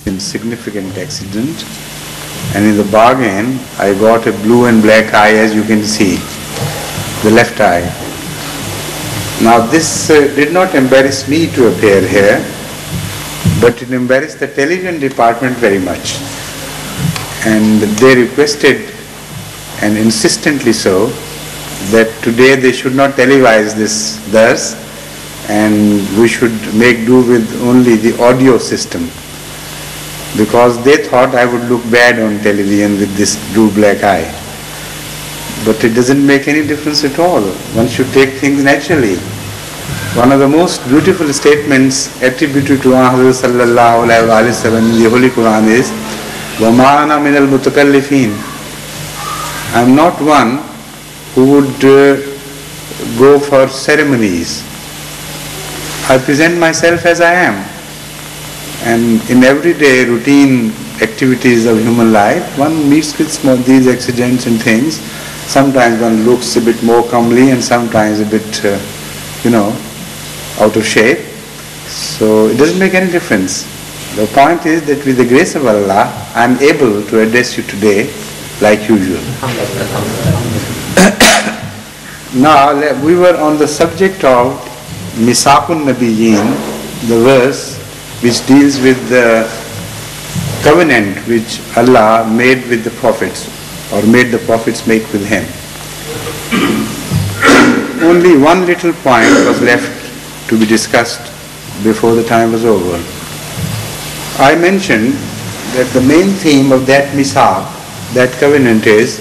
insignificant accident, and in the bargain I got a blue and black eye, as you can see, the left eye. Now this did not embarrass me to appear here, but it embarrassed the television department very much, and they requested, and insistently so, that today they should not televise this dars, and we should make do with only the audio system, because they thought I would look bad on television with this blue-black eye. But it doesn't make any difference at all. One should take things naturally. One of the most beautiful statements attributed to Hazrat sallallahu alaihi wasallam in the Holy Quran is, وَمَا أَنَا مِنَ الْمُتَكَلِّفِينَ. I am not one who would go for ceremonies. I present myself as I am. And in everyday routine activities of human life, one meets with these accidents and things. Sometimes one looks a bit more comely and sometimes a bit, out of shape. So it doesn't make any difference. The point is that with the grace of Allah, I am able to address you today like usual. Now, we were on the subject of Misaqun Nabiyyin, the verse which deals with the covenant which Allah made with the prophets, or made the prophets make with him. Only one little point was left to be discussed before the time was over. I mentioned that the main theme of that misaq, that covenant, is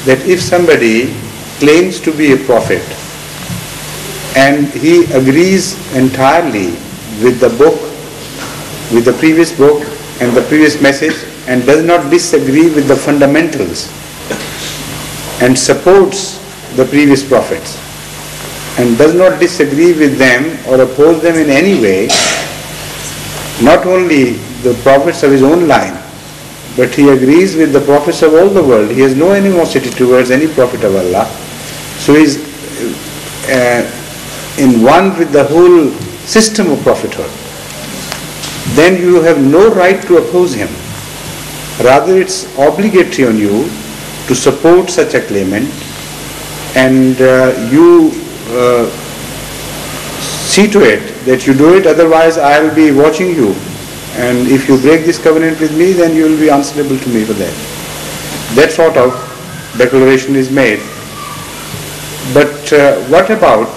that if somebody claims to be a prophet and he agrees entirely with the book, with the previous book and the previous message, and does not disagree with the fundamentals, and supports the previous prophets, and does not disagree with them or oppose them in any way, not only the prophets of his own line, but he agrees with the prophets of all the world. He has no animosity towards any prophet of Allah. So he is in one with the whole system of prophethood. Then you have no right to oppose him. Rather, it's obligatory on you to support such a claimant, and you see to it that you do it, otherwise I will be watching you, and if you break this covenant with me, then you will be answerable to me for that. That sort of declaration is made. But what about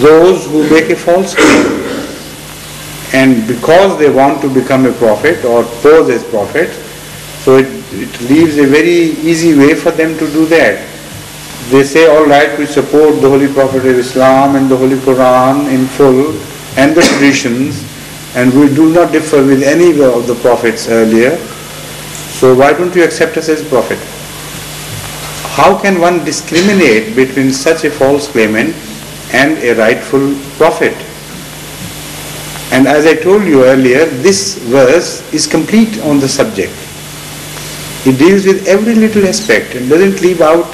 those who make a false claim, and because they want to become a prophet or pose as prophet, so it leaves a very easy way for them to do that. They say, all right, we support the Holy Prophet of Islam and the Holy Quran in full, and the traditions, and we do not differ with any of the prophets earlier, so why don't you accept us as prophet? How can one discriminate between such a false claimant and a rightful prophet? And as I told you earlier, this verse is complete on the subject. It deals with every little aspect and doesn't leave out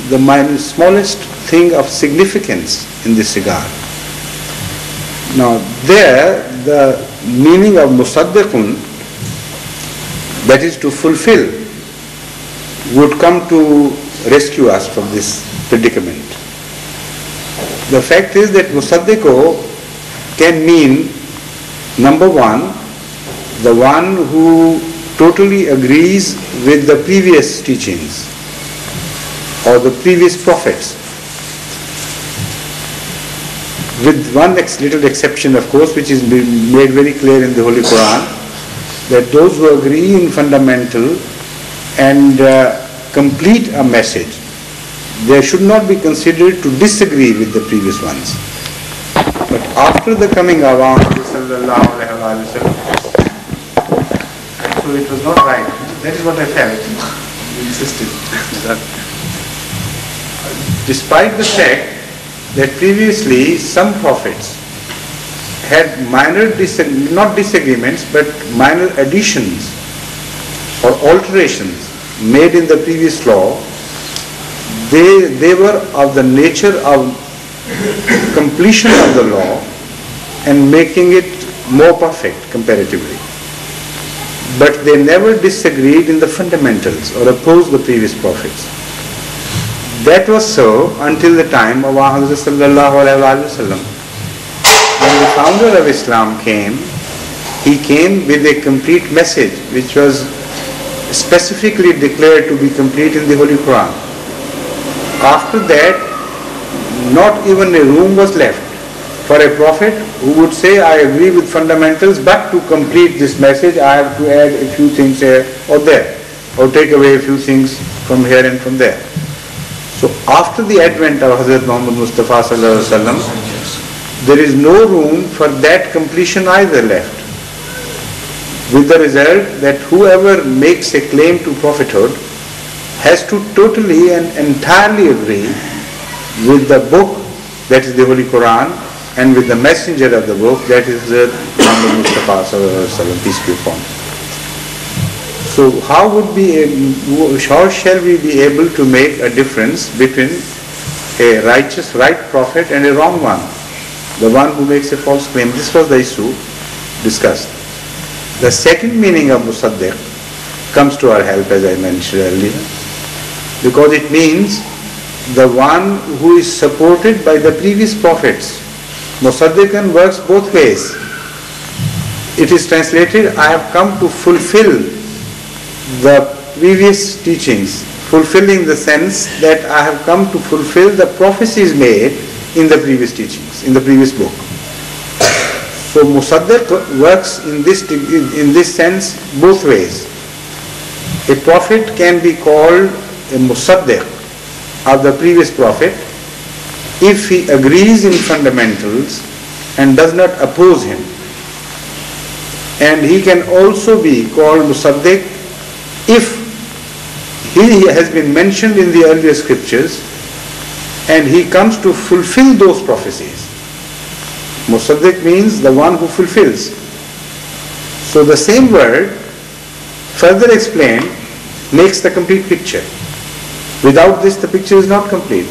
the smallest thing of significance in this regard. Now there, the meaning of musaddiqun, that is to fulfill, would come to rescue us from this predicament. The fact is that musaddiqo can mean, number one, the one who totally agrees with the previous teachings or the previous prophets, with one little exception, of course, which is made very clear in the Holy Quran, that those who agree in fundamental and complete a message, they should not be considered to disagree with the previous ones. But after the coming of sallallahu alaihi wasallam, so it was not right. That is what I felt. I insisted. Despite the fact that previously some prophets had minor, not disagreements, but minor additions or alterations made in the previous law, they were of the nature of completion of the law and making it more perfect comparatively. But they never disagreed in the fundamentals or opposed the previous prophets. That was so until the time of Hazrat sallallahu alaihi wasallam. When the founder of Islam came, he came with a complete message which was specifically declared to be complete in the Holy Quran. After that, not even a room was left for a prophet who would say, I agree with fundamentals, but to complete this message I have to add a few things here or there, or take away a few things from here and from there. So after the advent of Hazrat Muhammad Mustafa sallallahu alaihi wasallam, there is no room for that completion either left. With the result that whoever makes a claim to prophethood has to totally and entirely agree with the book, that is the Holy Quran, and with the messenger of the book, that is Muhammad Mustafa sallallahu alaihi wasallam, peace be upon him. So how shall we be able to make a difference between a righteous, right prophet and a wrong one, the one who makes a false claim? This was the issue discussed. The second meaning of Musaddiq comes to our help, as I mentioned earlier, because it means the one who is supported by the previous prophets. Musaddiqan works both ways. It is translated, I have come to fulfill the previous teachings, fulfilling the sense that I have come to fulfill the prophecies made in the previous teachings, in the previous book. So Musaddiq works in this sense both ways. A prophet can be called a Musaddiq of the previous prophet if he agrees in fundamentals and does not oppose him. And he can also be called Musaddiq if he has been mentioned in the earlier scriptures and he comes to fulfill those prophecies. Musaddiq means the one who fulfills. So the same word, further explained, makes the complete picture. Without this, the picture is not complete.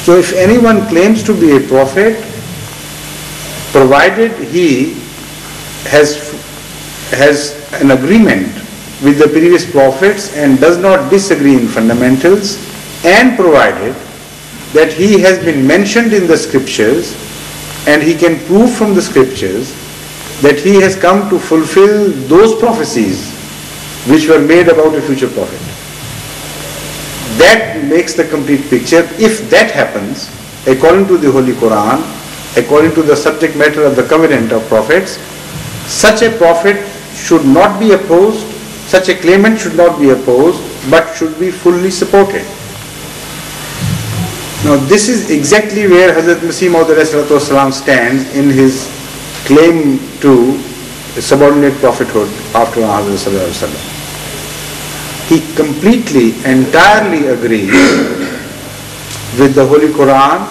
So if anyone claims to be a prophet, provided he has an agreement with the previous prophets and does not disagree in fundamentals, and provided that he has been mentioned in the scriptures and he can prove from the scriptures that he has come to fulfill those prophecies which were made about a future prophet. That makes the complete picture. If that happens, according to the Holy Quran, according to the subject matter of the covenant of prophets, such a prophet should not be opposed, such a claimant should not be opposed, but should be fully supported. Now this is exactly where Hazrat Masih Maud stands in his claim to subordinate prophethood after Hazrat Sallallahu Alaihi Wasallam. He completely, entirely agrees with the Holy Quran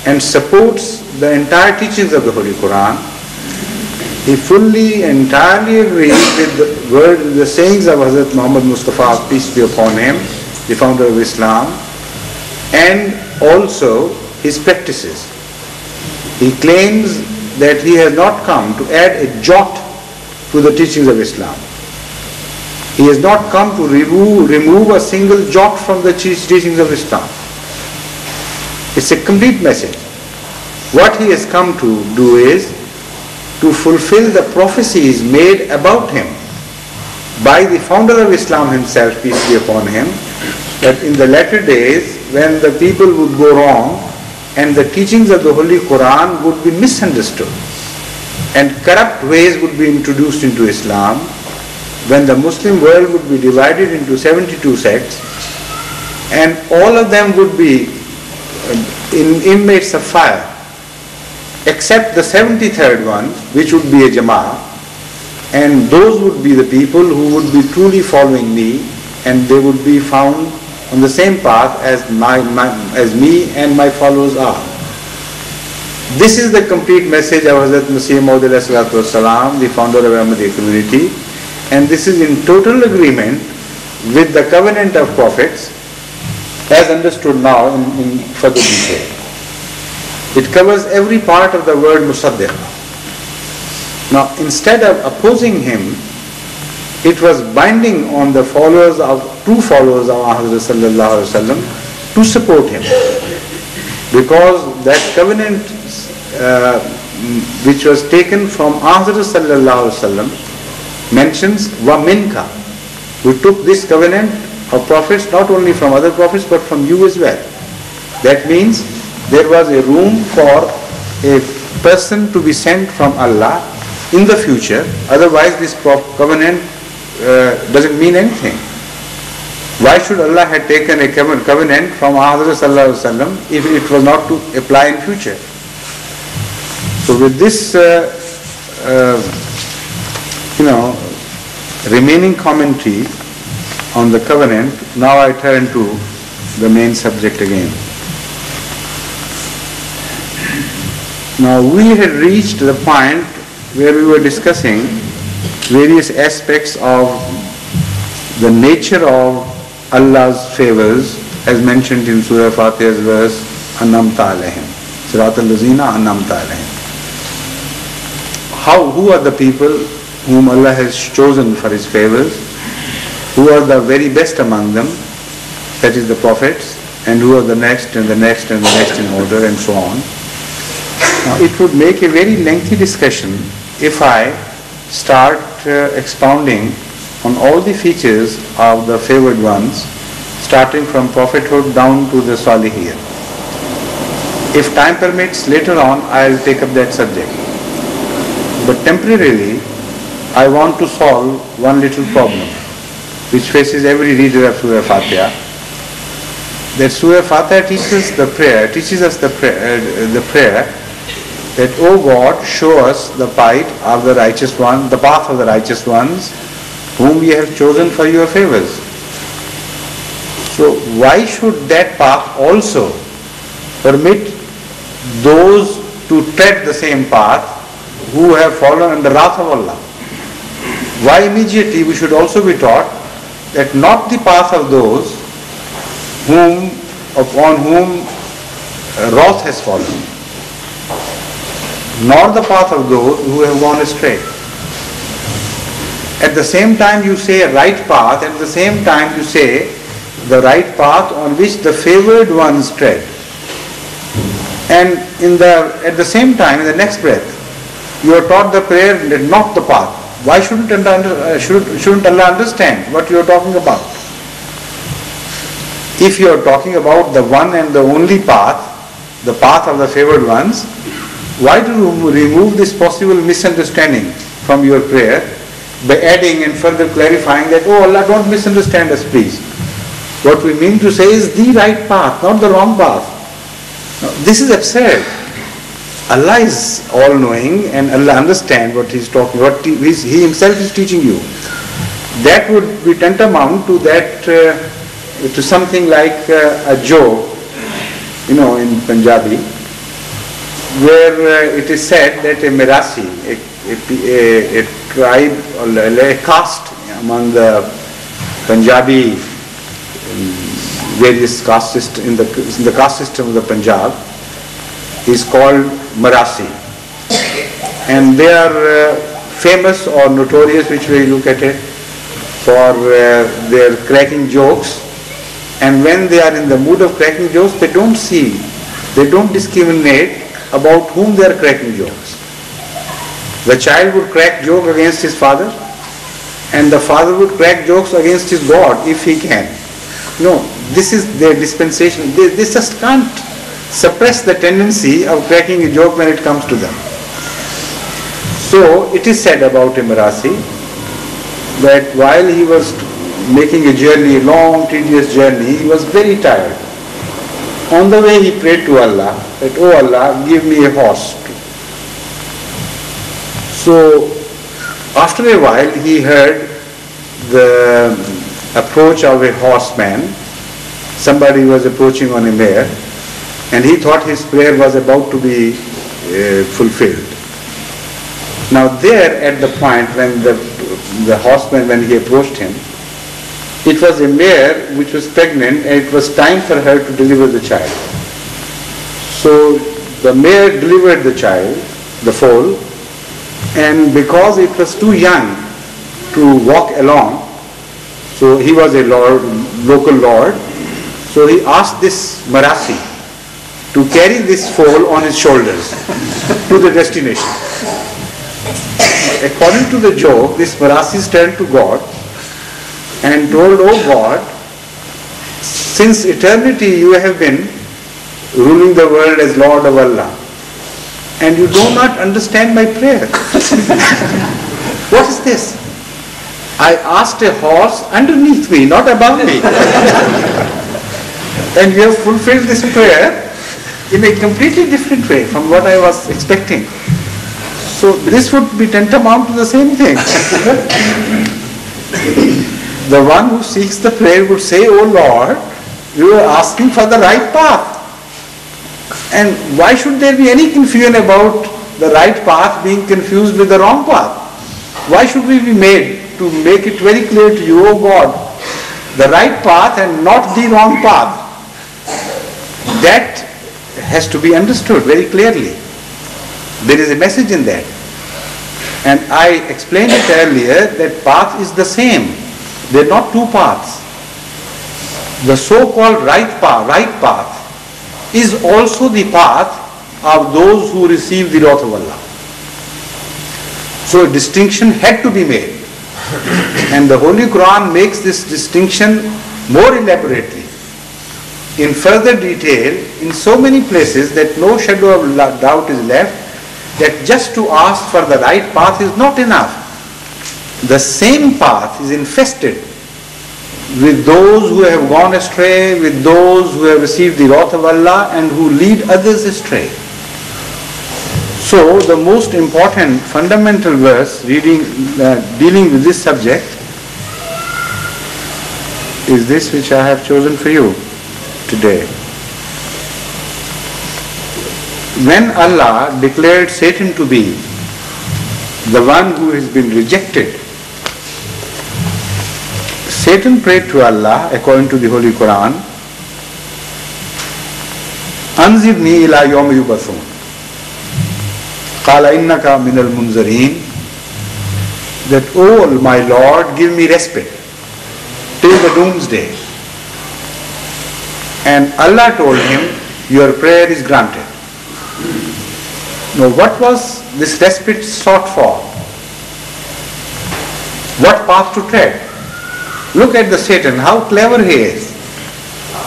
and supports the entire teachings of the Holy Quran. He fully, entirely agrees with the sayings of Hazrat Muhammad Mustafa, peace be upon him, the founder of Islam, and also his practices. He claims that he has not come to add a jot to the teachings of Islam. He has not come to remove a single jot from the teachings of Islam. It's a complete message. What he has come to do is to fulfill the prophecies made about him by the founder of Islam himself, peace be upon him, that in the latter days, when the people would go wrong and the teachings of the Holy Quran would be misunderstood and corrupt ways would be introduced into Islam, when the Muslim world would be divided into 72 sects and all of them would be inmates of fire, except the 73rd one, which would be a Jama'ah, and those would be the people who would be truly following me, and they would be found on the same path as me and my followers are. This is the complete message of Hazrat Masih Maud ﷺ, the founder of Ahmadiyya community, and this is in total agreement with the covenant of prophets as understood now in further detail. It covers every part of the word Musaddiq. Now, instead of opposing him, it was binding on the followers of, true followers of Hazrat Sallallahu Alaihi Wasallam to support him. Because that covenant which was taken from Hazrat Sallallahu Alaihi Wasallam mentions وَمِنْكَ. We took this covenant of prophets not only from other prophets but from you as well. That means there was a room for a person to be sent from Allah in the future, otherwise this covenant doesn't mean anything. Why should Allah have taken a covenant from Hazrat Sallallahu Alaihi Wasallam if it was not to apply in future? So with this remaining commentary on the covenant, now I turn to the main subject again. Now we had reached the point where we were discussing various aspects of the nature of Allah's favors as mentioned in Surah Fatiha's verse An'amta alayhim, Siratal lazina an'amta alayhim. Who are the people whom Allah has chosen for His favors? Who are the very best among them? That is the prophets. And who are the next and the next and the next in order and so on. Now it would make a very lengthy discussion if I start expounding on all the features of the favored ones, starting from prophethood down to the Salihin. If time permits, later on I'll take up that subject. But temporarily, I want to solve one little problem which faces every reader of Surah Fatiha. That Surah Fatiha teaches us the prayer that, O God, show us the path of the righteous ones, whom we have chosen for your favors. So why should that path also permit those to tread the same path who have fallen under the wrath of Allah? Why immediately we should also be taught that not the path of those upon whom wrath has fallen, nor the path of those who have gone astray. At the same time you say right path, at the same time you say the right path on which the favored ones tread. And at the same time, in the next breath, you are taught the prayer that not the path. Why shouldn't Allah understand what you are talking about? If you are talking about the one and the only path, the path of the favored ones, why do you remove this possible misunderstanding from your prayer by adding and further clarifying that, oh Allah, don't misunderstand us please. What we mean to say is the right path, not the wrong path. Now, this is absurd. Allah is all-knowing and Allah understands what He is talking, what He Himself is teaching you. That would be tantamount to that, to something like a joke, in Punjabi, where it is said that a Mirasi, a tribe or a caste among the Punjabi various caste system in the caste system of the Punjab is called Mirasi, and they are famous or notorious, which way you look at it, for their cracking jokes. And when they are in the mood of cracking jokes, they don't discriminate about whom they are cracking jokes. The child would crack joke against his father, and the father would crack jokes against his God if he can. No, this is their dispensation. They just can't suppress the tendency of cracking a joke when it comes to them. So it is said about Mirasi that while he was making a journey, a long tedious journey, he was very tired. On the way he prayed to Allah that, oh Allah, give me a horse. So after a while he heard the approach of a horseman. Somebody was approaching on a mare, and he thought his prayer was about to be fulfilled. Now there at the point when the horseman, when he approached him, it was a mare which was pregnant, and it was time for her to deliver the child. So the mare delivered the child, the foal, And because it was too young to walk along, so he was a local lord, so he asked this Marasi to carry this foal on his shoulders to the destination. According to the joke, this Marasi turned to God and told, "Oh God, since eternity you have been ruling the world as Lord of Allah, and you do not understand my prayer." What is this? I asked a horse underneath me, not above me. And you have fulfilled this prayer in a completely different way from what I was expecting. So this would be tantamount to the same thing. The one who seeks the prayer would say, "Oh Lord, you are asking for the right path. And why should there be any confusion about the right path being confused with the wrong path? Why should we be made to make it very clear to you, oh God, the right path and not the wrong path?" That has to be understood very clearly. There is a message in that. And I explained it earlier that path is the same. They are not two paths. The so-called right path is also the path of those who receive the wrath of Allah. So a distinction had to be made. And the Holy Quran makes this distinction more elaborately, in further detail, in so many places that no shadow of doubt is left, that just to ask for the right path is not enough. The same path is infested with those who have gone astray, with those who have received the wrath of Allah and who lead others astray. So the most important fundamental verse dealing with this subject is this which I have chosen for you today. When Allah declared Satan to be the one who has been rejected, Satan prayed to Allah according to the Holy Quran, "Anzirni ila yawmi yubathun. Qala innaka minal munzareen." That, "Oh my Lord, give me respite till the doomsday." And Allah told him, "Your prayer is granted." Now what was this respite sought for? What path to tread? Look at the Satan, how clever he is.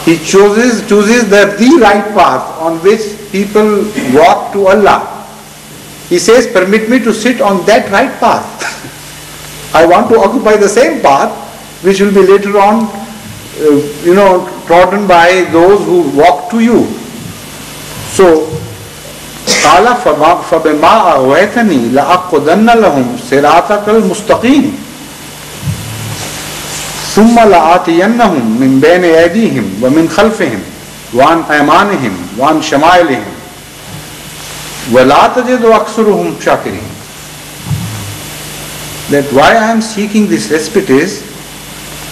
He chooses the right path on which people walk to Allah. He says, "Permit me to sit on that right path. I want to occupy the same path which will be later on trodden by those who walk to you." So, قَالَ فَبِمَا أَغْوَيْتَنِي لَأَقْعُدَنَّ لَهُمْ صِرَاطَكَ الْمُسْتَقِيمَ ثُمَّ لَآتِيَنَّهُمْ مِنْ بَيْنِ أَيْدِيهِمْ وَمِنْ خَلْفِهِمْ وَعَنْ أَيْمَانِهِمْ وَعَنْ شَمَائِلِهِمْ وَلَا تَجِدُ أَكْثَرَهُمْ شَاكِرِينَ. That why I am seeking this respite is,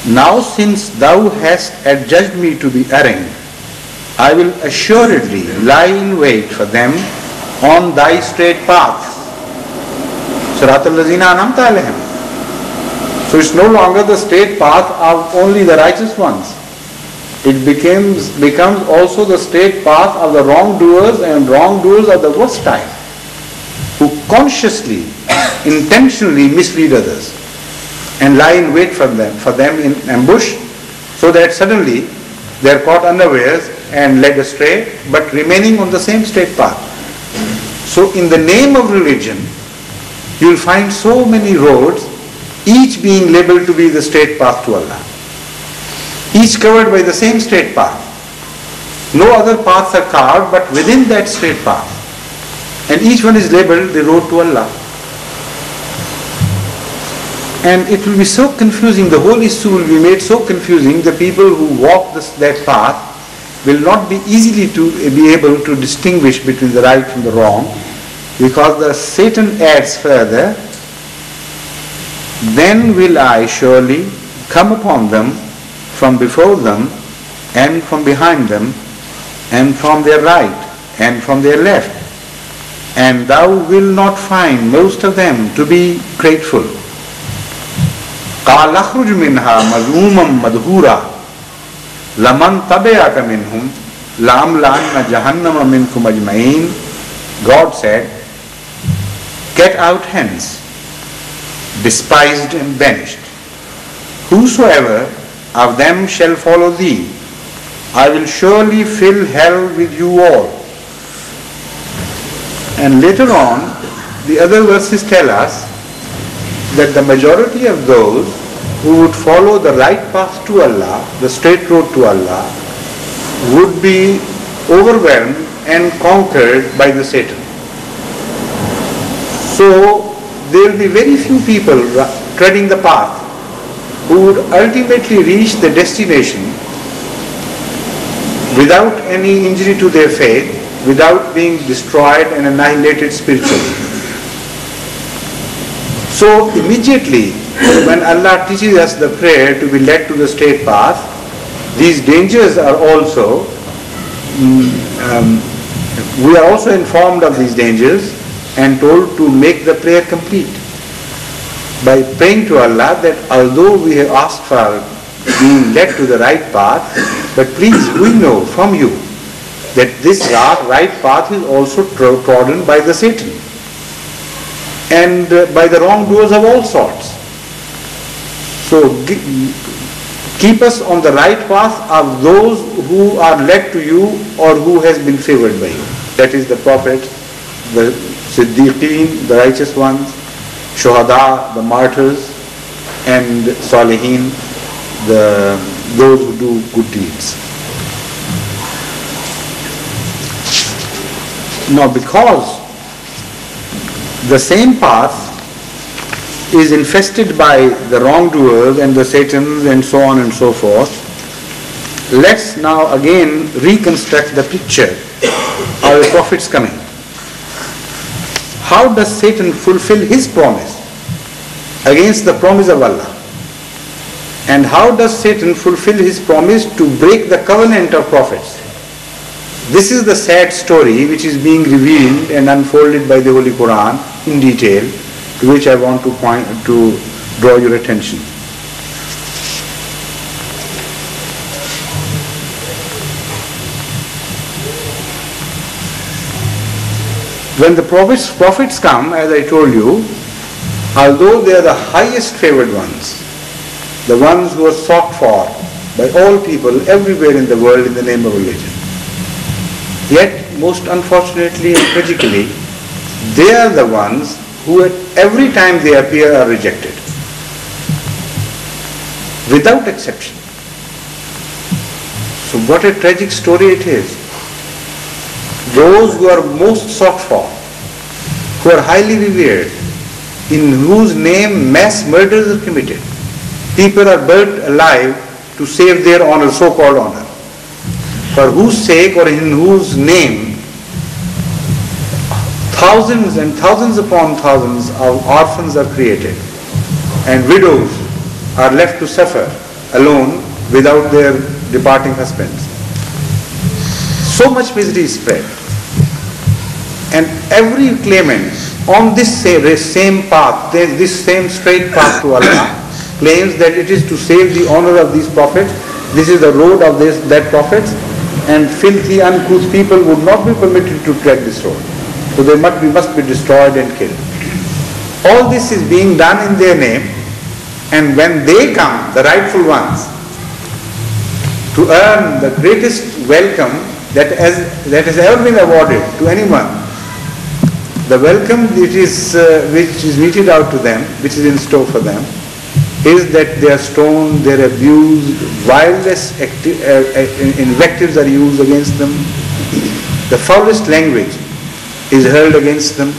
now since thou hast adjudged me to be erring, I will assuredly lie in wait for them on thy straight path. Sirat al-lazina an'amta alayhim. So it's no longer the straight path of only the righteous ones. It becomes also the straight path of the wrongdoers and wrongdoers of the worst type, who consciously, intentionally mislead others and lie in wait for them in ambush, so that suddenly they are caught unawares and led astray, but remaining on the same straight path. So in the name of religion, you will find so many roads, each being labeled to be the straight path to Allah, each covered by the same straight path. No other paths are carved but within that straight path, and each one is labeled the road to Allah. And it will be so confusing, the whole issue will be made so confusing, the people who walk that path will not be easily to be able to distinguish between the right from the wrong, because the Satan adds further, "Then will I surely come upon them from before them and from behind them and from their right and from their left, and thou wilt not find most of them to be grateful. قَالَ اخْرُجْ مِنْهَا مَذْمُومًا مَدْحُورًا لَمَنْ تَبِعَكَ مِنْهُمْ لَأَمْلَأَنَّ جَهَنَّمَ مِنْكُمْ أَجْمَعِينَ. God said, get out hence, despised and banished. Whosoever of them shall follow thee, I will surely fill hell with you all. And later on, the other verses tell us that the majority of those who would follow the right path to Allah, the straight road to Allah, would be overwhelmed and conquered by the Satan. So there will be very few people treading the path who would ultimately reach the destination without any injury to their faith, without being destroyed and annihilated spiritually. So immediately when Allah teaches us the prayer to be led to the straight path, these dangers are also, we are also informed of these dangers and told to make the prayer complete by praying to Allah that although we have asked for being led to the right path, but please, we know from you that this right path is also trodden by the Satan and by the wrongdoers of all sorts. So keep us on the right path of those who are led to you or who has been favored by you. That is the prophets, the Siddiqeen, the righteous ones, Shuhada, the martyrs, and Salihin, those who do good deeds. Now because the same path is infested by the wrongdoers and the Satans and so on and so forth, let's now again reconstruct the picture of the Prophet's coming. How does Satan fulfill his promise against the promise of Allah? And how does Satan fulfill his promise to break the covenant of prophets? This is the sad story which is being revealed and unfolded by the Holy Quran in detail, to which I want to draw your attention. When the prophets come, as I told you, although they are the highest favored ones, the ones who are sought for by all people everywhere in the world in the name of religion, yet most unfortunately and tragically, they are the ones who at every time they appear are rejected, without exception. So what a tragic story it is. Those who are most sought for, who are highly revered, in whose name mass murders are committed, people are burnt alive to save their honor, so-called honor, for whose sake or in whose name thousands and thousands upon thousands of orphans are created and widows are left to suffer alone without their departing husbands. So much misery is spread. And every claimant on this same path, this same straight path to Allah, claims that it is to save the honor of these prophets, this is the road of that prophets, and filthy, uncouth people would not be permitted to tread this road. So they must be destroyed and killed. All this is being done in their name, and when they come, the rightful ones, to earn the greatest welcome that has ever been awarded to anyone, the welcome which is meted out to them, which is in store for them, is that they are stoned, they are abused, wildest invectives are used against them, the foulest language is hurled against them,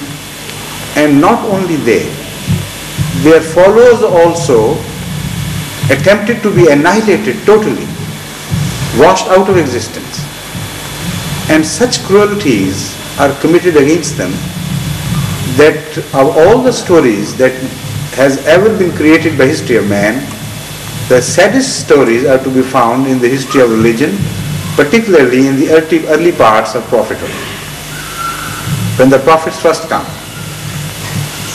and not only they, their followers also attempted to be annihilated totally, washed out of existence. And such cruelties are committed against them that of all the stories that has ever been created by history of man, the saddest stories are to be found in the history of religion, particularly in the early parts of prophethood. when the prophets first come.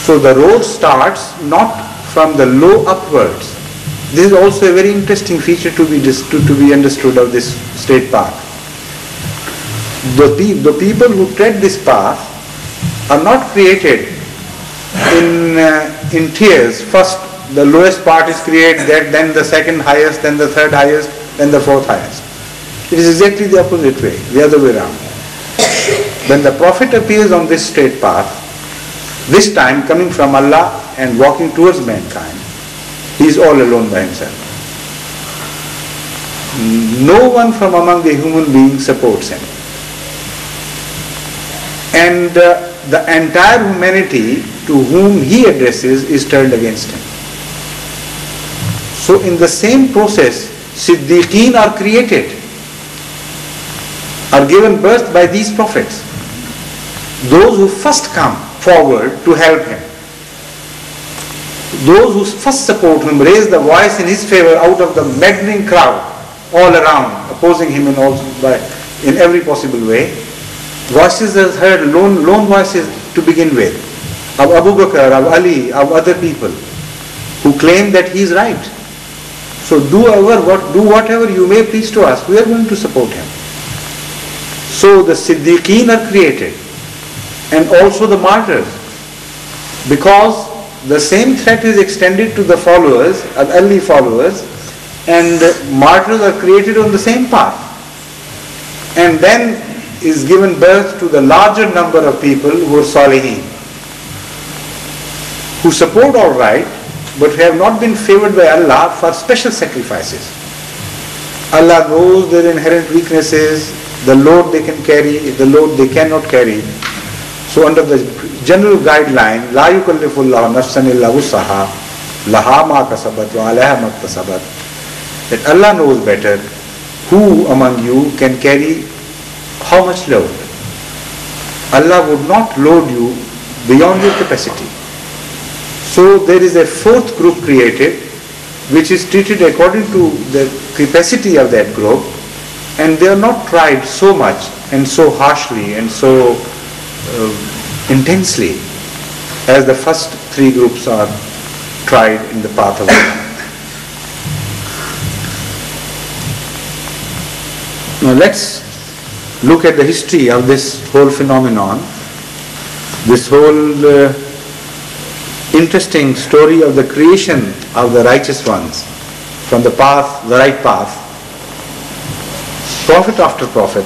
So the road starts not from the low upwards. This is also a very interesting feature to be understood of this straight path. The people who tread this path are not created in tiers. First the lowest part is created, then the second highest, then the third highest, then the fourth highest. It is exactly the opposite way, the other way around. When the Prophet appears on this straight path, this time coming from Allah and walking towards mankind, he is all alone by himself. No one from among the human beings supports him. And the entire humanity to whom he addresses is turned against him. So in the same process, Siddiqeen are created, are given birth by these prophets. Those who first come forward to help him. Those who first support him, raise the voice in his favor out of the maddening crowd all around, opposing him in every possible way. Voices are heard, lone voices to begin with, of Abu Bakr, of Ali, of other people who claim that he is right. So do whatever you may please to us, we are going to support him. So the Siddiqeen are created, and also the martyrs, because the same threat is extended to the followers, early followers, and martyrs are created on the same path. And then is given birth to the larger number of people who are Salihin, who support all right, but have not been favored by Allah for special sacrifices. Allah knows their inherent weaknesses, the load they can carry, the load they cannot carry. So under the general guideline, لا يكلف الله نفسا إلا وسعها لها ما كسبت وعليها ما اكتسبت, that Allah knows better who among you can carry how much load. Allah would not load you beyond your capacity. So there is a fourth group created, which is treated according to the capacity of that group, and they are not tried so much and so harshly and so intensely as the first three groups are tried in the path of Allah. Now let's look at the history of this whole phenomenon, this whole interesting story of the creation of the righteous ones from the path, the right path. Prophet after prophet,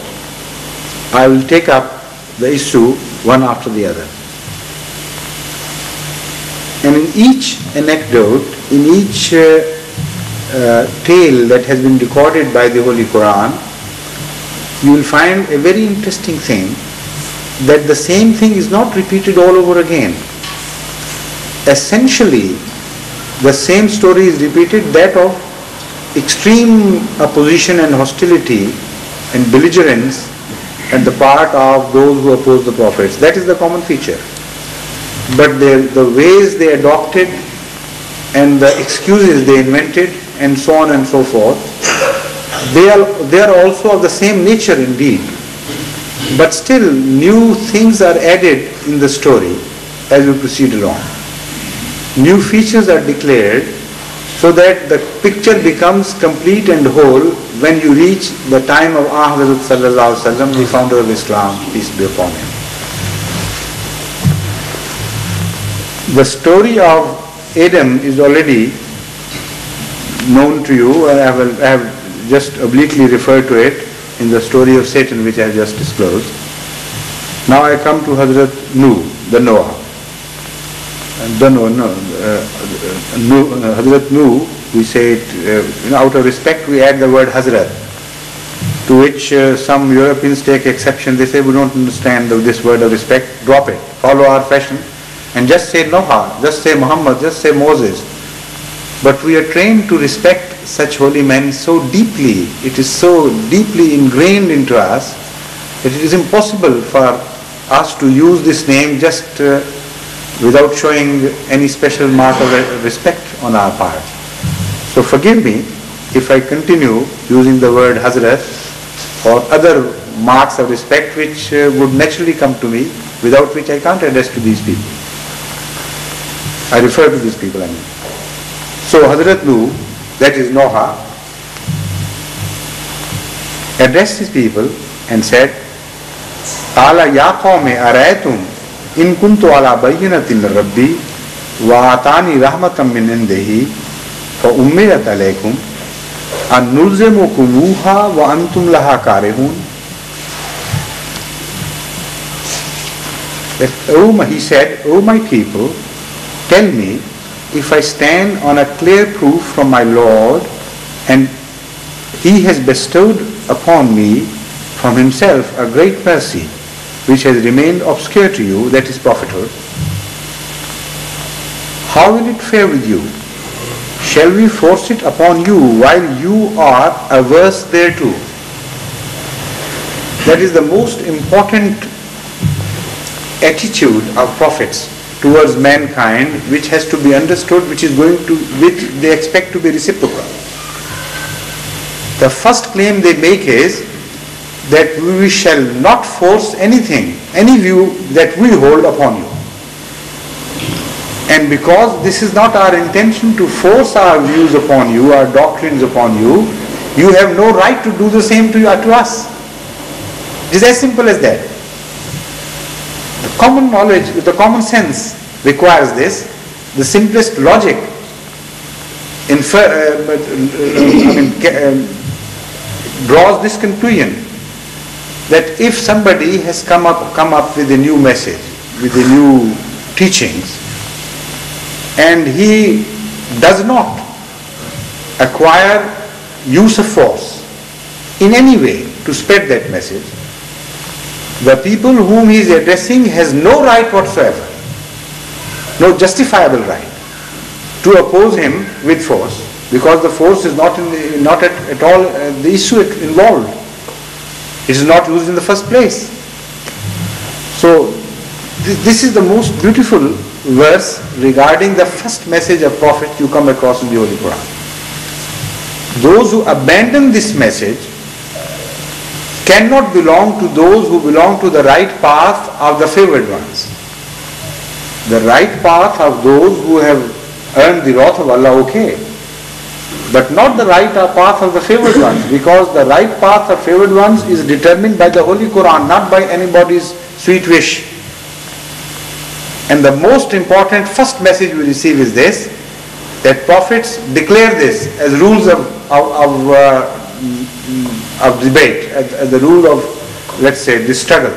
I will take up the issue one after the other. And in each anecdote, in each tale that has been recorded by the Holy Quran, you will find a very interesting thing, that the same thing is not repeated all over again. Essentially, the same story is repeated, that of extreme opposition and hostility and belligerence at the part of those who oppose the prophets. That is the common feature. But the ways they adopted and the excuses they invented and so on and so forth, they are also of the same nature indeed. But still new things are added in the story as we proceed along. New features are declared so that the picture becomes complete and whole when you reach the time of Hazrat Sallallahu Alaihi Wasallam, the founder of Islam, peace be upon him. The story of Adam is already known to you. I have just obliquely referred to it in the story of Satan, which I have just disclosed. Now I come to Hazrat Noah. Hazrat Nuh, we say it, out of respect we add the word Hazrat, to which some Europeans take exception. They say we don't understand this word of respect, drop it, follow our fashion and just say Noah, just say Muhammad, just say Moses. But we are trained to respect such holy men so deeply, it is so deeply ingrained into us that it is impossible for us to use this name just without showing any special mark of respect on our part. So forgive me if I continue using the word Hazrat or other marks of respect which would naturally come to me without which I can't address to these people. I refer to these people, I mean. So Hazrat Nuh, that is Noah, addressed his people and said, Qala ya qawmi araytum in kuntu ala bayyinatin min rabbi wa atani rahmatan min indihi fa ummiyat alaykum an nulzimukumuha wa antum laha karihun. He said, O my people, tell me, if I stand on a clear proof from my Lord and He has bestowed upon me from Himself a great mercy which has remained obscure to you, that is prophethood, how will it fare with you? Shall we force it upon you while you are averse thereto? That is the most important attitude of prophets towards mankind, which has to be understood, which they expect to be reciprocal. The first claim they make is that we shall not force anything, any view that we hold upon you. And because this is not our intention to force our views upon you, our doctrines upon you, you have no right to do the same to us. It is as simple as that. The common knowledge, the common sense requires this. The simplest logic draws this conclusion that if somebody has come up with a new message, with the new teachings, and he does not acquire use of force in any way to spread that message, the people whom he is addressing has no right whatsoever, no justifiable right to oppose him with force, because the force is not at all the issue involved. It is not used in the first place. So this is the most beautiful verse regarding the first message of Prophet you come across in the Holy Quran. Those who abandon this message cannot belong to those who belong to the right path of the favored ones. The right path of those who have earned the wrath of Allah, okay, but not the right path of the favored ones, because the right path of favored ones is determined by the Holy Quran, not by anybody's sweet wish. And the most important first message we receive is this, that prophets declare this as rules of debate, as the rule of, let's say, this struggle.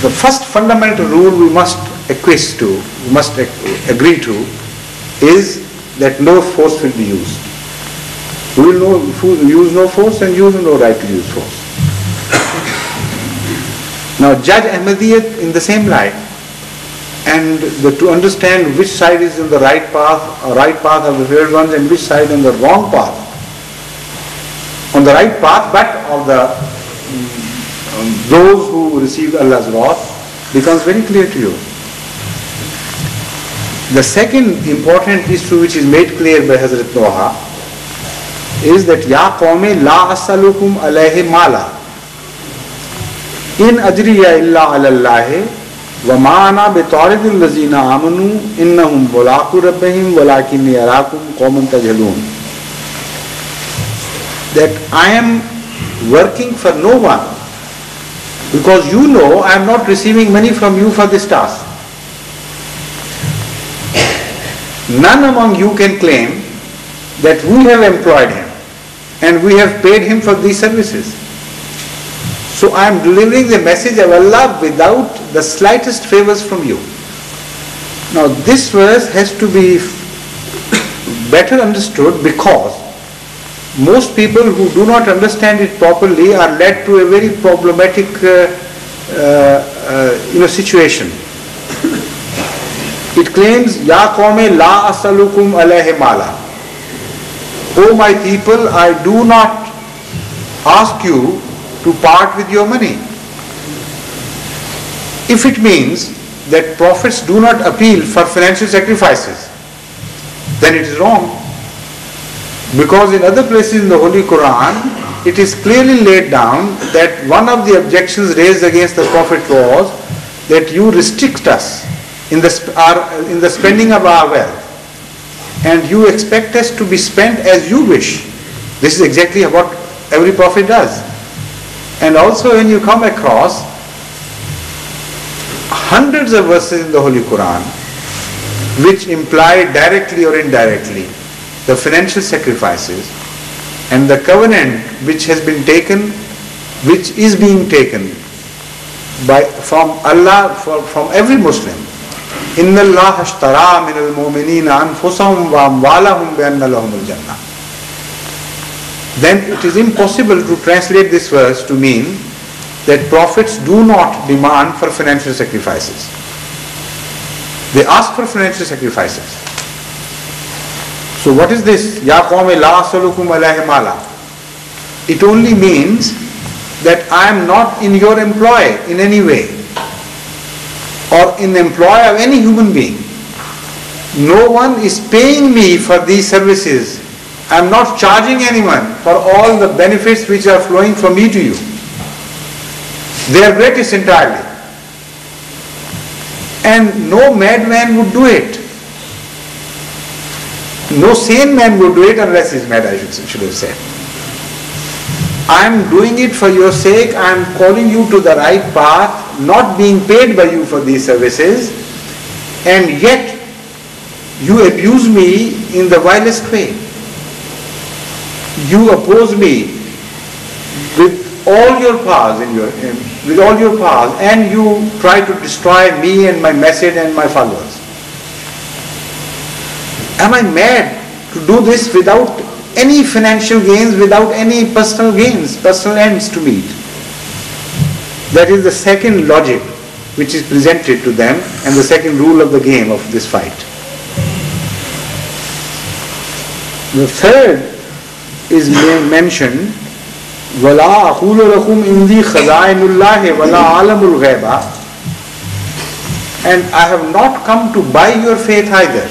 The first fundamental rule we must acquiesce to, we must agree to, is that no force will be used. We will use no force, and you have no right to use force. Now judge Ahmadiyyat in the same light, and to understand which side is in the right path of the favored ones, and which side on the wrong path. On the right path, but of those who receive Allah's wrath, becomes very clear to you. The second important issue which is made clear by Hazrat Noah is that Ya qawmi la asalukum alayhi mala in ajriya illa ala Allahi wa ma ana bitaridil lazina amanu innahum mulaqu rabbihim walakinni arakum qawman tajhalun. That I am working for no one, because you know I am not receiving money from you for this task. None among you can claim that we have employed him and we have paid him for these services. So I am delivering the message of Allah without the slightest favors from you. Now this verse has to be better understood, because most people who do not understand it properly are led to a very problematic situation. It claims, Ya qawmi la asalukum alayhi mala. O my people, I do not ask you to part with your money. If it means that prophets do not appeal for financial sacrifices, then it is wrong. Because in other places in the Holy Quran, it is clearly laid down that one of the objections raised against the Prophet was that you restrict us in the spending of our wealth, and you expect us to be spent as you wish. This is exactly what every Prophet does. And also when you come across hundreds of verses in the Holy Quran which imply directly or indirectly the financial sacrifices and the covenant which has been taken, which is being taken from Allah, from every Muslim. إِنَّ اللَّهَ اشْتَرَى مِنَ الْمُؤْمِنِينَ أَنفُسَهُمْ وَأَمْوَالَهُمْ بِأَنَّ لَهُمُ الْجَنَّةِ. Then it is impossible to translate this verse to mean that prophets do not demand for financial sacrifices. They ask for financial sacrifices. So what is this? Ya qawmi la asalukum alayhi mala. It only means that I am not in your employ in any way, or in the employ of any human being. No one is paying me for these services. I am not charging anyone for all the benefits which are flowing from me to you. They are greatest entirely. And no madman would do it. No sane man would do it unless he is mad, I should have said. I am doing it for your sake. I am calling you to the right path, not being paid by you for these services, and yet you abuse me in the vilest way. You oppose me with all your powers and you try to destroy me and my message and my followers. Am I mad to do this without any financial gains, without any personal gains, personal ends to meet? That is the second logic which is presented to them and the second rule of the game of this fight. The third is mentioned, وَلَا أَقُولُ لَكُمْ إِنْدِي خَزَائِنُ اللَّهِ وَلَا عَالَمُ الْغَيْبَ. And I have not come to buy your faith either.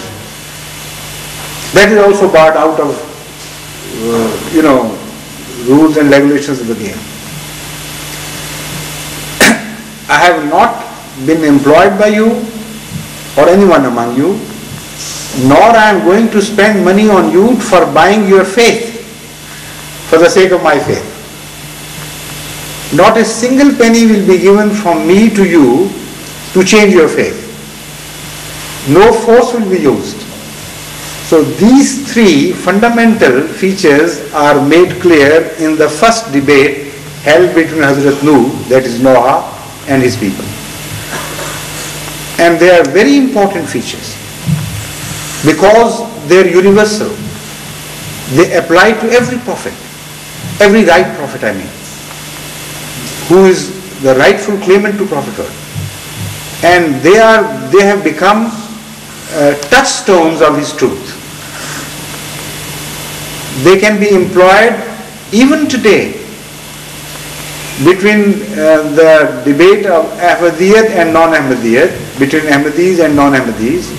That is also barred out of, rules and regulations of the game. I have not been employed by you or anyone among you, nor I am going to spend money on you for buying your faith for the sake of my faith. Not a single penny will be given from me to you to change your faith. No force will be used. So these three fundamental features are made clear in the first debate held between Hazrat Nuh, that is Noah, and his people. And they are very important features because they are universal. They apply to every prophet, every right prophet I mean, who is the rightful claimant to prophethood. And they have become touchstones of his truth. They can be employed even today between the debate of Ahmadiyyat and non-Ahmadiyyat, between Ahmadis and non-Ahmadis,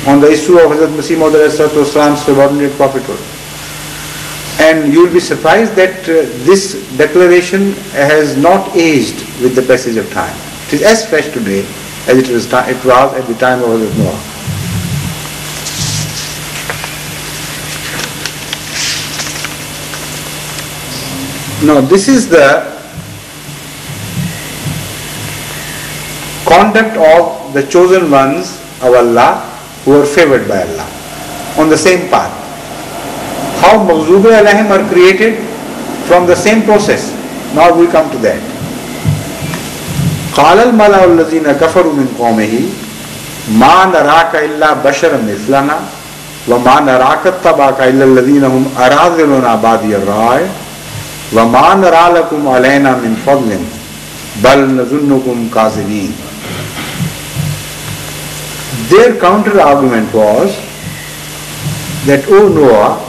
on the issue of Hazrat Masih Maud subordinate prophethood. And you will be surprised that this declaration has not aged with the passage of time. It is as fresh today as it was at the time of Hazrat Noah. Now this is the conduct of the chosen ones of Allah who are favored by Allah on the same path. How Maghzoob alayhim are created from the same process. Now we come to that. قال الملأ الذين كفروا من قومه ما نراك إلا بشرا مثلنا وما نراك اتبعك إلا الذين هم أراذلنا بادي الرأي وما نرى لكم علينا من فضل بل نظنكم كاذبين. Their counter argument was that, O Noah,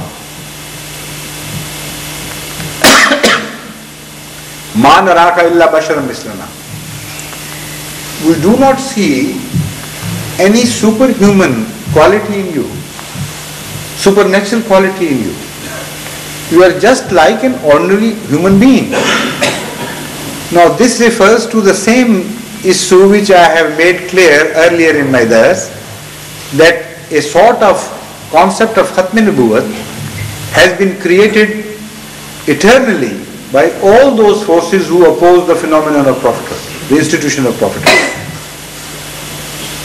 Ma naraka illa basharam mislana. We do not see any superhuman quality in you, supernatural quality in you. You are just like an ordinary human being. Now this refers to the same issue which I have made clear earlier in my dars, that a sort of concept of Khatm Nubuwwat has been created eternally by all those forces who oppose the phenomenon of prophethood, the institution of prophethood.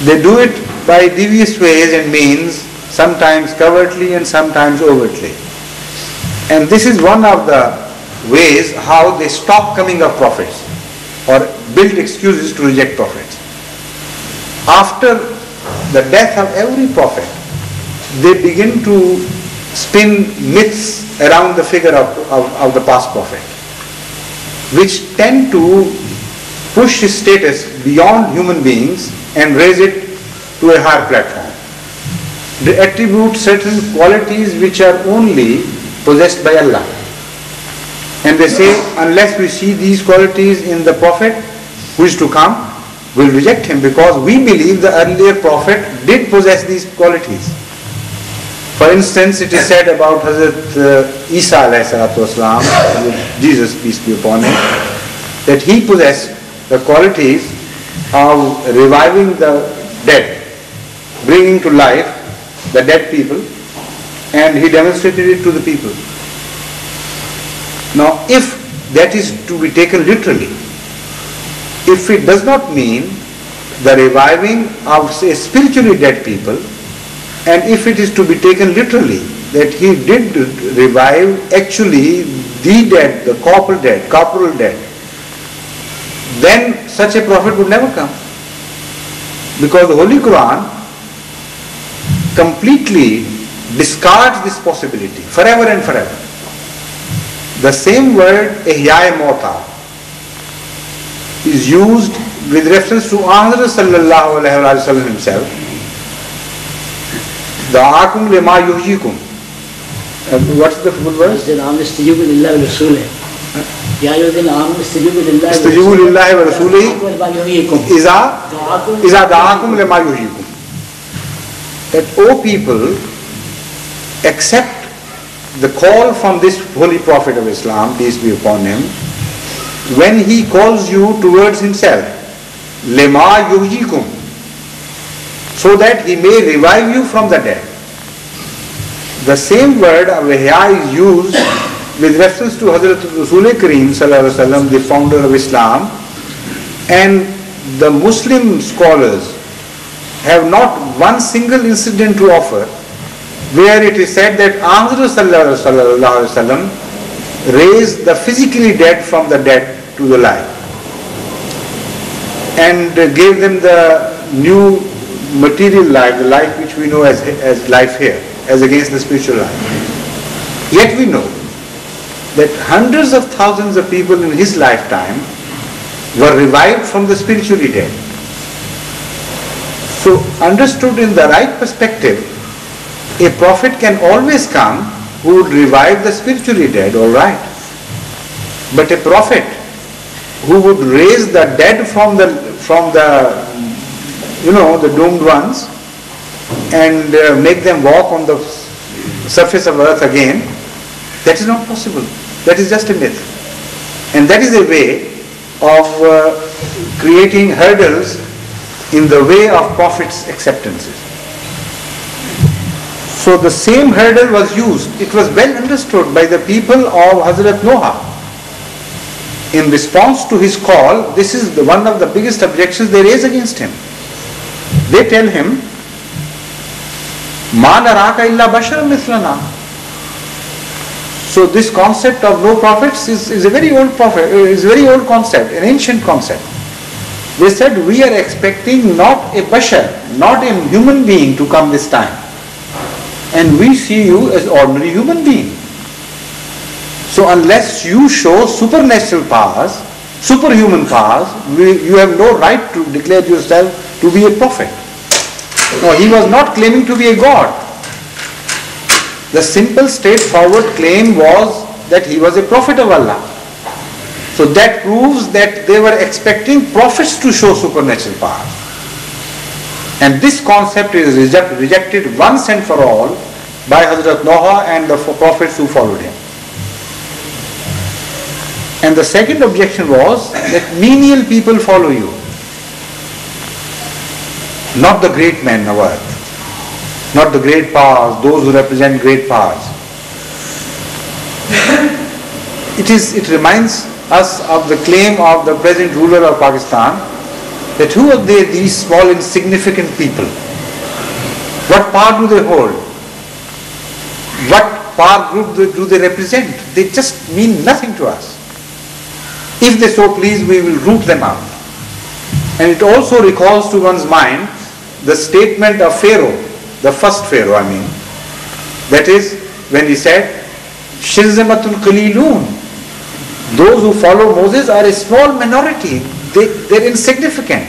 They do it by devious ways and means, sometimes covertly and sometimes overtly. And this is one of the ways how they stop coming of prophets or build excuses to reject prophets. After the death of every prophet, they begin to spin myths around the figure of the past prophet, which tend to push his status beyond human beings and raise it to a higher platform. They attribute certain qualities which are only possessed by Allah. And they say, unless we see these qualities in the prophet who is to come, we'll reject him, because we believe the earlier prophet did possess these qualities. For instance, it is said about Hazrat Isa alayhi salatu wasalam, Jesus, peace be upon him, that he possessed the qualities of reviving the dead, bringing to life the dead people, and he demonstrated it to the people. Now, if that is to be taken literally, if it does not mean the reviving of, say, spiritually dead people, and if it is to be taken literally, that he did revive actually the dead, the corporal dead, then such a prophet would never come. Because the Holy Quran completely discards this possibility forever and forever. The same word ihya mauta is used with reference to Ahmad sallallahu alaihi wasallam himself. Da'akum lima yuhyikum. What's the full verse? Istajibu lillahi wa rasulihi iza da'akum lima yuhyikum. That, O people, accept the call from this holy prophet of Islam, peace be upon him, when he calls you towards himself, lima yuhyikum, so that he may revive you from the dead. The same word of ihya is used with reference to Hazrat Rasul Kareem sallallahu alaihi wasallam, the founder of Islam, and the Muslim scholars have not one single incident to offer where it is said that Ahmad sallallahu alaihi wasallam raised the physically dead from the dead to the life and gave them the new material life, the life which we know as life here, as against the spiritual life. Yet we know that hundreds of thousands of people in his lifetime were revived from the spiritually dead. So, understood in the right perspective, a prophet can always come who would revive the spiritually dead, all right. But a prophet who would raise the dead from the doomed ones and make them walk on the surface of earth again, that is not possible. That is just a myth. And that is a way of creating hurdles in the way of prophets' acceptances. So the same hurdle was used. It was well understood by the people of Hazrat Noah. In response to his call, this is one of the biggest objections they raise against him. They tell him, "Ma naraka illa basharan mithlana." So this concept of no prophets is a very old concept, an ancient concept. They said, we are expecting not a bashar, not a human being to come this time. And we see you as ordinary human being. So unless you show supernatural powers, superhuman powers, you have no right to declare yourself to be a prophet. No, he was not claiming to be a god. The simple straightforward claim was that he was a prophet of Allah. So that proves that they were expecting prophets to show supernatural power. And this concept is rejected once and for all by Hazrat Noah and the prophets who followed him. And the second objection was that menial people follow you, not the great men of earth, not the great powers, those who represent great powers. It reminds us of the claim of the present ruler of Pakistan, that who are they, these small insignificant people? What power do they hold? What power group do they represent? They just mean nothing to us. If they so please, we will root them out. And it also recalls to one's mind the statement of Pharaoh, the first Pharaoh I mean. That is, when he said, Shirzamatun Qalilun. Those who follow Moses are a small minority. They're insignificant.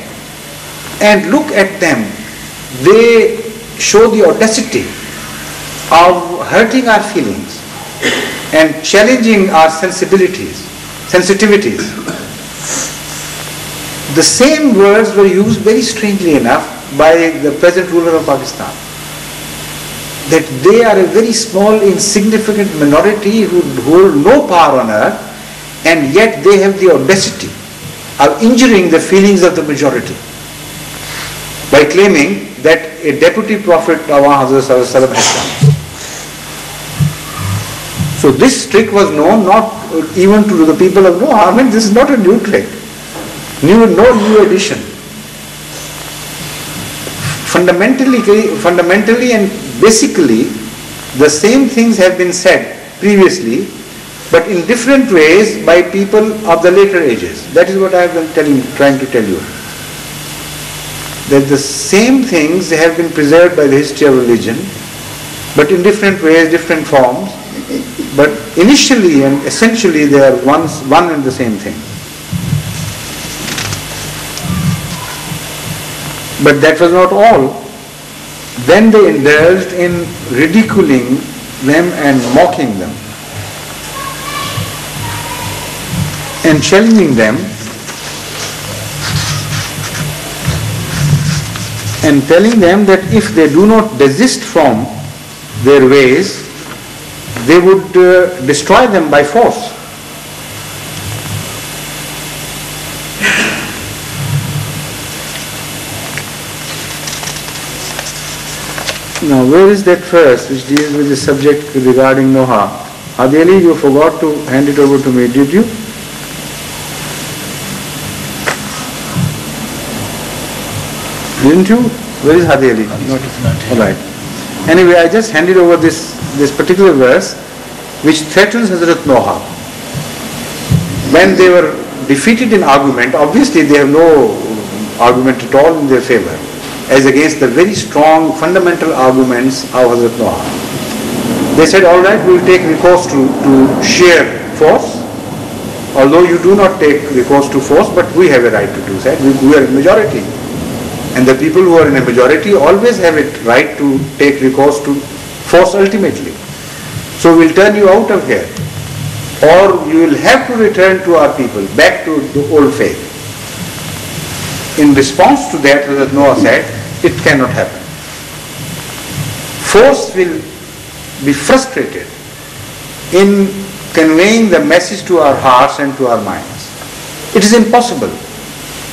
And look at them. They show the audacity of hurting our feelings and challenging our sensitivities. The same words were used very strangely enough by the present ruler of Pakistan. That they are a very small, insignificant minority who hold no power on earth, and yet they have the audacity of injuring the feelings of the majority by claiming that a deputy prophet of Hazrat Sallallahu Alaihi Wasallam had come. So this trick was known not even to the people of Noah. I mean, this is not a new trick, no new addition. Fundamentally and basically, the same things have been said previously, but in different ways by people of the later ages. That is what I have been trying to tell you. That the same things have been preserved by the history of religion, but in different ways, different forms. But initially and essentially they are one and the same thing. But that was not all. Then they indulged in ridiculing them and mocking them and challenging them and telling them that if they do not desist from their ways, they would destroy them by force. Now, where is that verse which deals with the subject regarding Noah? Adeli, you forgot to hand it over to me, did you? Didn't you? Where is Adeli? All right. Anyway, I just handed over this particular verse which threatens Hazrat Noah. When they were defeated in argument, obviously they have no argument at all in their favor, as against the very strong fundamental arguments of Hazrat Noah. They said, all right, we will take recourse to sheer force, although you do not take recourse to force, but we have a right to do that. We are a majority. And the people who are in a majority always have a right to take recourse to force ultimately. So we'll turn you out of here, or you will have to return to our people, back to the old faith. In response to that, Hazrat Noah said, it cannot happen. Force will be frustrated in conveying the message to our hearts and to our minds. It is impossible.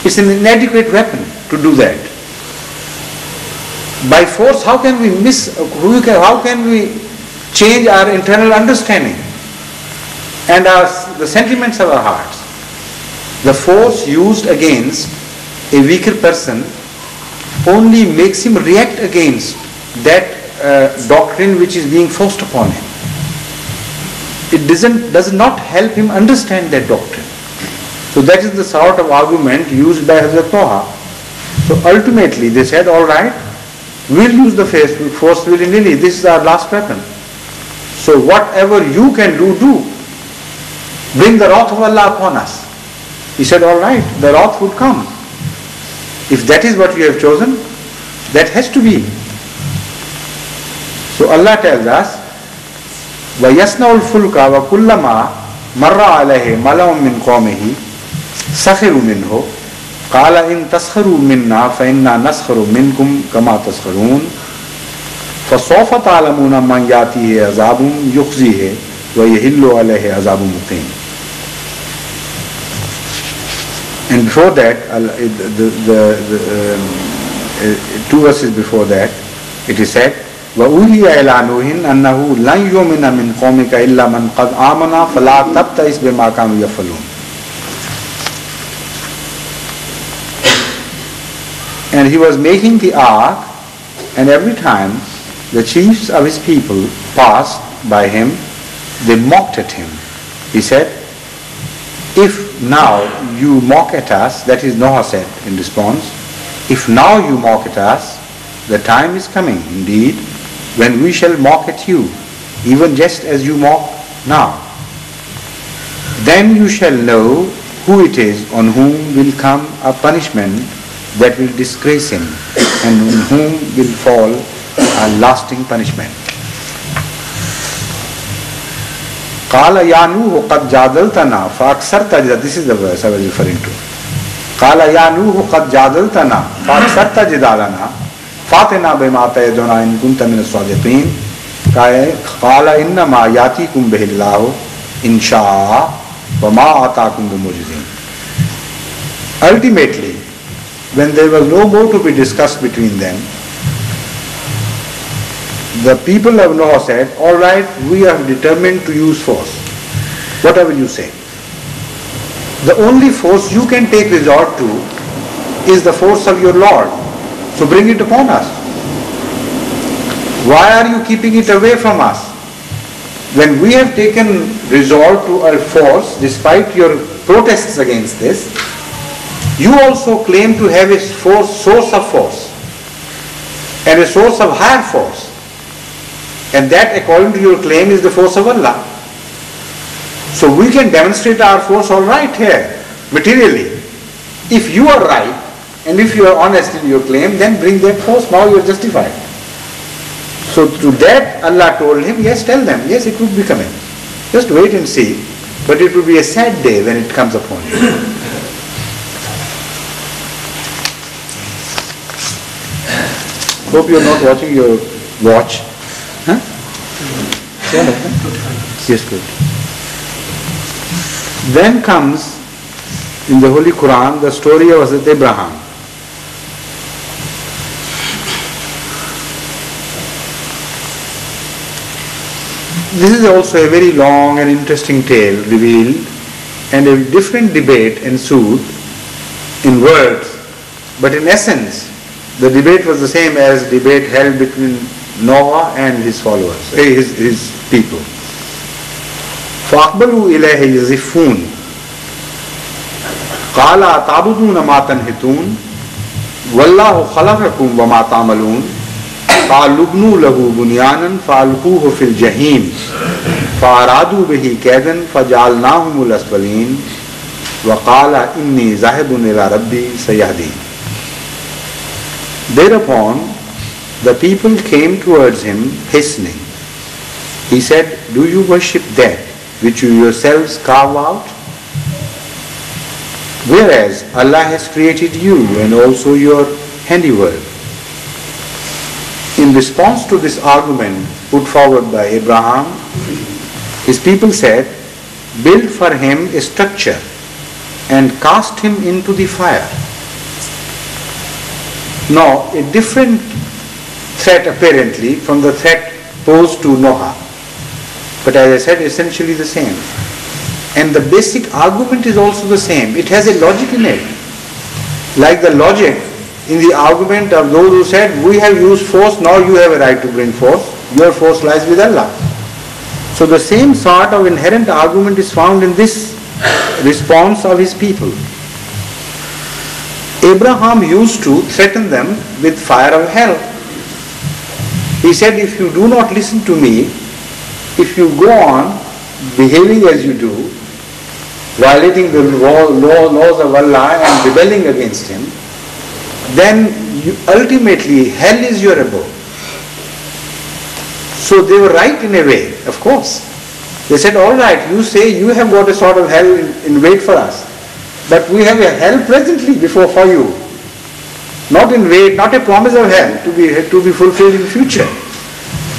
It's an inadequate weapon to do that. By force, how can we change our internal understanding and the sentiments of our hearts? The force used against a weaker person only makes him react against that doctrine which is being forced upon him. It does not help him understand that doctrine. So that is the sort of argument used by Hazrat Noah. So ultimately they said, all right, we'll use the force willy-nilly. This is our last weapon. So whatever you can do. Bring the wrath of Allah upon us. He said, all right, the wrath would come. If that is what you have chosen, that has to be. So Allah tells us, وَيَسْنَوُ الْفُلْكَ وَكُلَّمَا مَرَّ عَلَيْهِ مَلَوٌ مِّن قَوْمِهِ سَخِرُوا مِنْهُ قال إن تسخروا منا فإنا نسخر منكم كما تسخرون فسوف تعلمون من يأتيه عذاب يخزيه ويحل عليه عذاب مقيم. And before that, two verses before that, it is said, وَأُوحِيَ إِلَى نُوحٍ أَنَّهُ لَنْ يُؤْمِنَ مِنْ قَوْمِكَ إِلَّا مَنْ قَدْ آمَنَ فَلَا تَبْتَئِسْ بِمَا كَانُوا يَفْعَلُونَ. And he was making the ark, and every time the chiefs of his people passed by him, they mocked at him. He said, if now you mock at us, that is Noah said in response, if now you mock at us, the time is coming indeed when we shall mock at you, even just as you mock now. Then you shall know who it is on whom will come a punishment that will disgrace him, and on whom will fall a lasting punishment. قال يا نوح قد جادلتنا فأكثرت جدالنا. This is the verse I was referring to. قال يا نوح قد جادلتنا فأكثرت جدالنا فاتنا بما تعدنا إن كنت من الصادقين قال إنما يأتيكم به الله إن شاء وما آتاكم بمعجزين. Ultimately, when there was no more to be discussed between them, the people of Noah said, all right, we have determined to use force. Whatever you say. The only force you can take resort to is the force of your Lord. So bring it upon us. Why are you keeping it away from us? When we have taken resort to a force, despite your protests against this, you also claim to have a source of force and a source of higher force. And that, according to your claim, is the force of Allah. So we can demonstrate our force all right here, materially. If you are right, and if you are honest in your claim, then bring that force, now you are justified. So to that, Allah told him, yes, tell them, yes, it would be coming. Just wait and see. But it will be a sad day when it comes upon you. Hope you are not watching your watch. Huh? Yes, good. Then comes in the Holy Quran the story of Hazrat Abraham. This is also a very long and interesting tale revealed, and a different debate ensued in words, but in essence the debate was the same as debate held between Noah and his followers, his people. فَأَقْبَلُوا إِلَيْهِ يَزِفُّونَ قَالَ أَتَعْبُدُونَ مَا تَنْحِتُونَ وَاللَّهُ خَلَقَكُمْ وَمَا تَعْمَلُونَ قَالُوا ابْنُوا لَهُ بُنْيَانًا فَأَلْقُوهُ فِي الْجَحِيمِ فَأَرَادُوا بِهِ كَيْدًا فَجَعَلْنَاهُمُ الْأَسْفَلِينَ وَقَالَ إِنِّي ذَاهِبٌ إِلَى رَبِّي سَيَهْدِينِ. Thereupon the people came towards him hastening. He said, do you worship that which you yourselves carve out? Whereas Allah has created you and also your handiwork. In response to this argument put forward by Abraham, his people said, build for him a structure and cast him into the fire. Now, a different threat apparently from the threat posed to Noah. But as I said, essentially the same. And the basic argument is also the same. It has a logic in it. Like the logic in the argument of those who said, we have used force, now you have a right to bring force. Your force lies with Allah. So the same sort of inherent argument is found in this response of his people. Abraham used to threaten them with fire of hell. He said, if you do not listen to me, if you go on behaving as you do, violating the laws of Allah and rebelling against Him, then ultimately hell is your abode. So they were right in a way, of course. They said, all right, you say you have got a sort of hell in wait for us, but we have a hell presently for you. Not in wait, not a promise of hell to be fulfilled in future,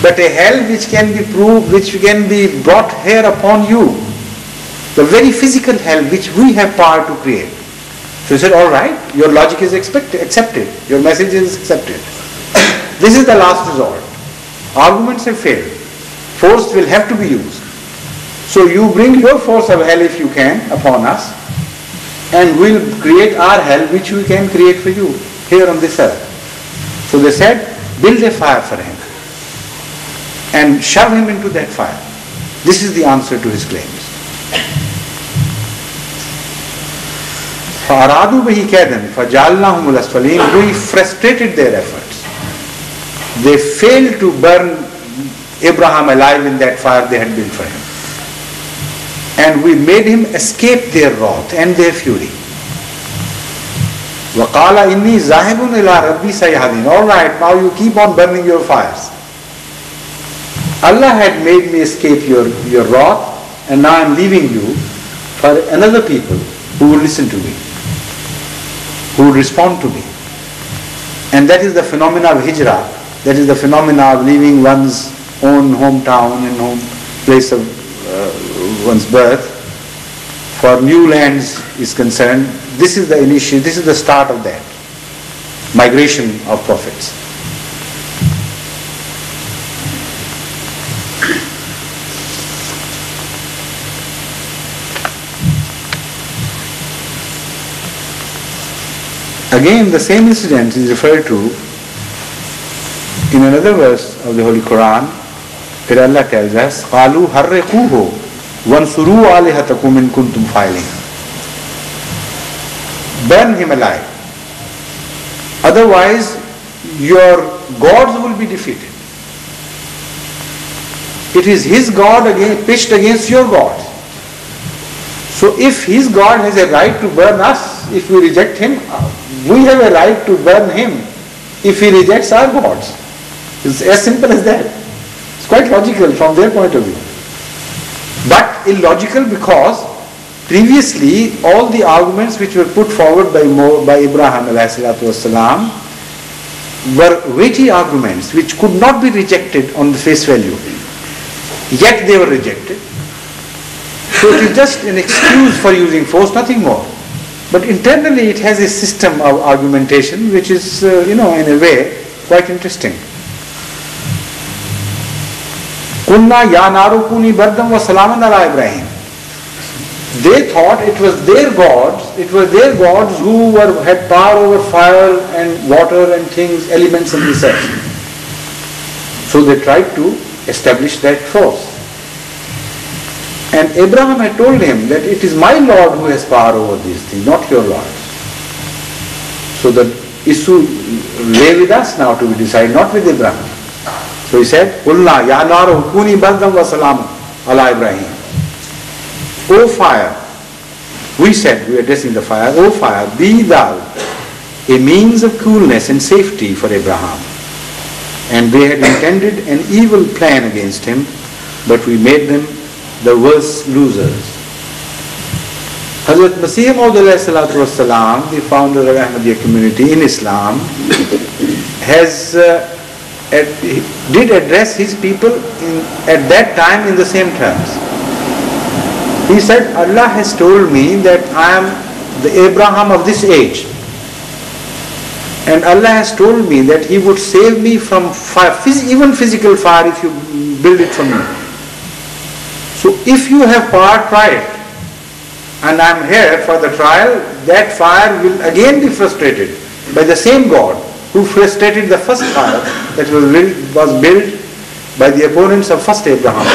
but a hell which can be proved, which can be brought here upon you. The very physical hell which we have power to create. So he said, all right, your logic is accepted, your message is accepted. This is the last resort. Arguments have failed. Force will have to be used. So you bring your force of hell if you can upon us, and we'll create our hell which we can create for you here on this earth. So they said, build a fire for him and shove him into that fire. This is the answer to his claims. فَأَرَادُوا بِهِ كَيْدًا فَجَعَلْنَاهُمُ الْأَسْفَلِينَ. We frustrated their efforts. They failed to burn Abraham alive in that fire they had built for him. And we made him escape their wrath and their fury. وَقَالَ إِنِّي ذَاهِبٌ إِلَىٰ رَبِّي سَيَهْدِينِ. All right, now you keep on burning your fires. Allah had made me escape your wrath, and now I am leaving you for another people who will listen to me, who will respond to me. And that is the phenomena of hijrah. That is the phenomena of leaving one's own hometown and home place of one's birth for new lands is concerned. This is the initial, this is the start of that migration of prophets. Again, the same incident is referred to in another verse of the Holy Quran, where Allah tells us, قَالُوا حَرِّقُوهُ وَانْصُرُوا آلِهَتَكُمْ إِن كُنتُمْ فَاعِلِينَ. Burn him alive. Otherwise, your gods will be defeated. It is his God pitched against your gods. So if his God has a right to burn us, if we reject him, we have a right to burn him if he rejects our gods. It's as simple as that. It's quite logical from their point of view. But illogical because previously all the arguments which were put forward by Abraham ﷺ were weighty arguments which could not be rejected on the face value. Yet they were rejected. So it is just an excuse for using force, nothing more. But internally it has a system of argumentation which is, in a way, quite interesting. Kunna ya naru kuni bardam wa salaman ala Ibrahim. They thought it was their gods who had power over fire and water and things, elements and research. So they tried to establish that force. And Abraham had told him that it is my Lord who has power over these things, not your Lord. So the issue lay with us now to be decided, not with Abraham. So he said, Qulna ya naru kuni bardam wa salam ala Ibrahim. O fire, we said, we are addressing the fire, O fire, be thou a means of coolness and safety for Abraham. And they had intended an evil plan against him, but we made them the worst losers. Hazrat Masih Maud ﷺ, the founder of Ahmadiyya community in Islam, did address his people at that time in the same terms. He said, Allah has told me that I am the Abraham of this age. And Allah has told me that He would save me from fire, even physical fire, if you build it for me. So if you have power, try it. And I am here for the trial. That fire will again be frustrated by the same God who frustrated the first fire that was built by the opponents of first Abraham.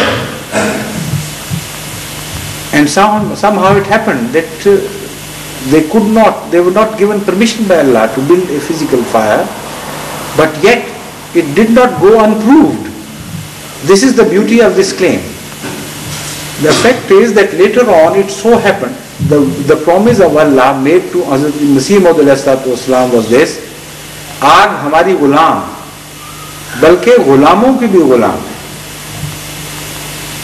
And somehow it happened that they were not given permission by Allah to build a physical fire, but yet it did not go unproved. This is the beauty of this claim. The fact is that later on it so happened, the promise of Allah made to Hazrat Masih Maud ﷺ was this, आज हमारी गुलाम बल्कि गुलामों के भी गुलाम.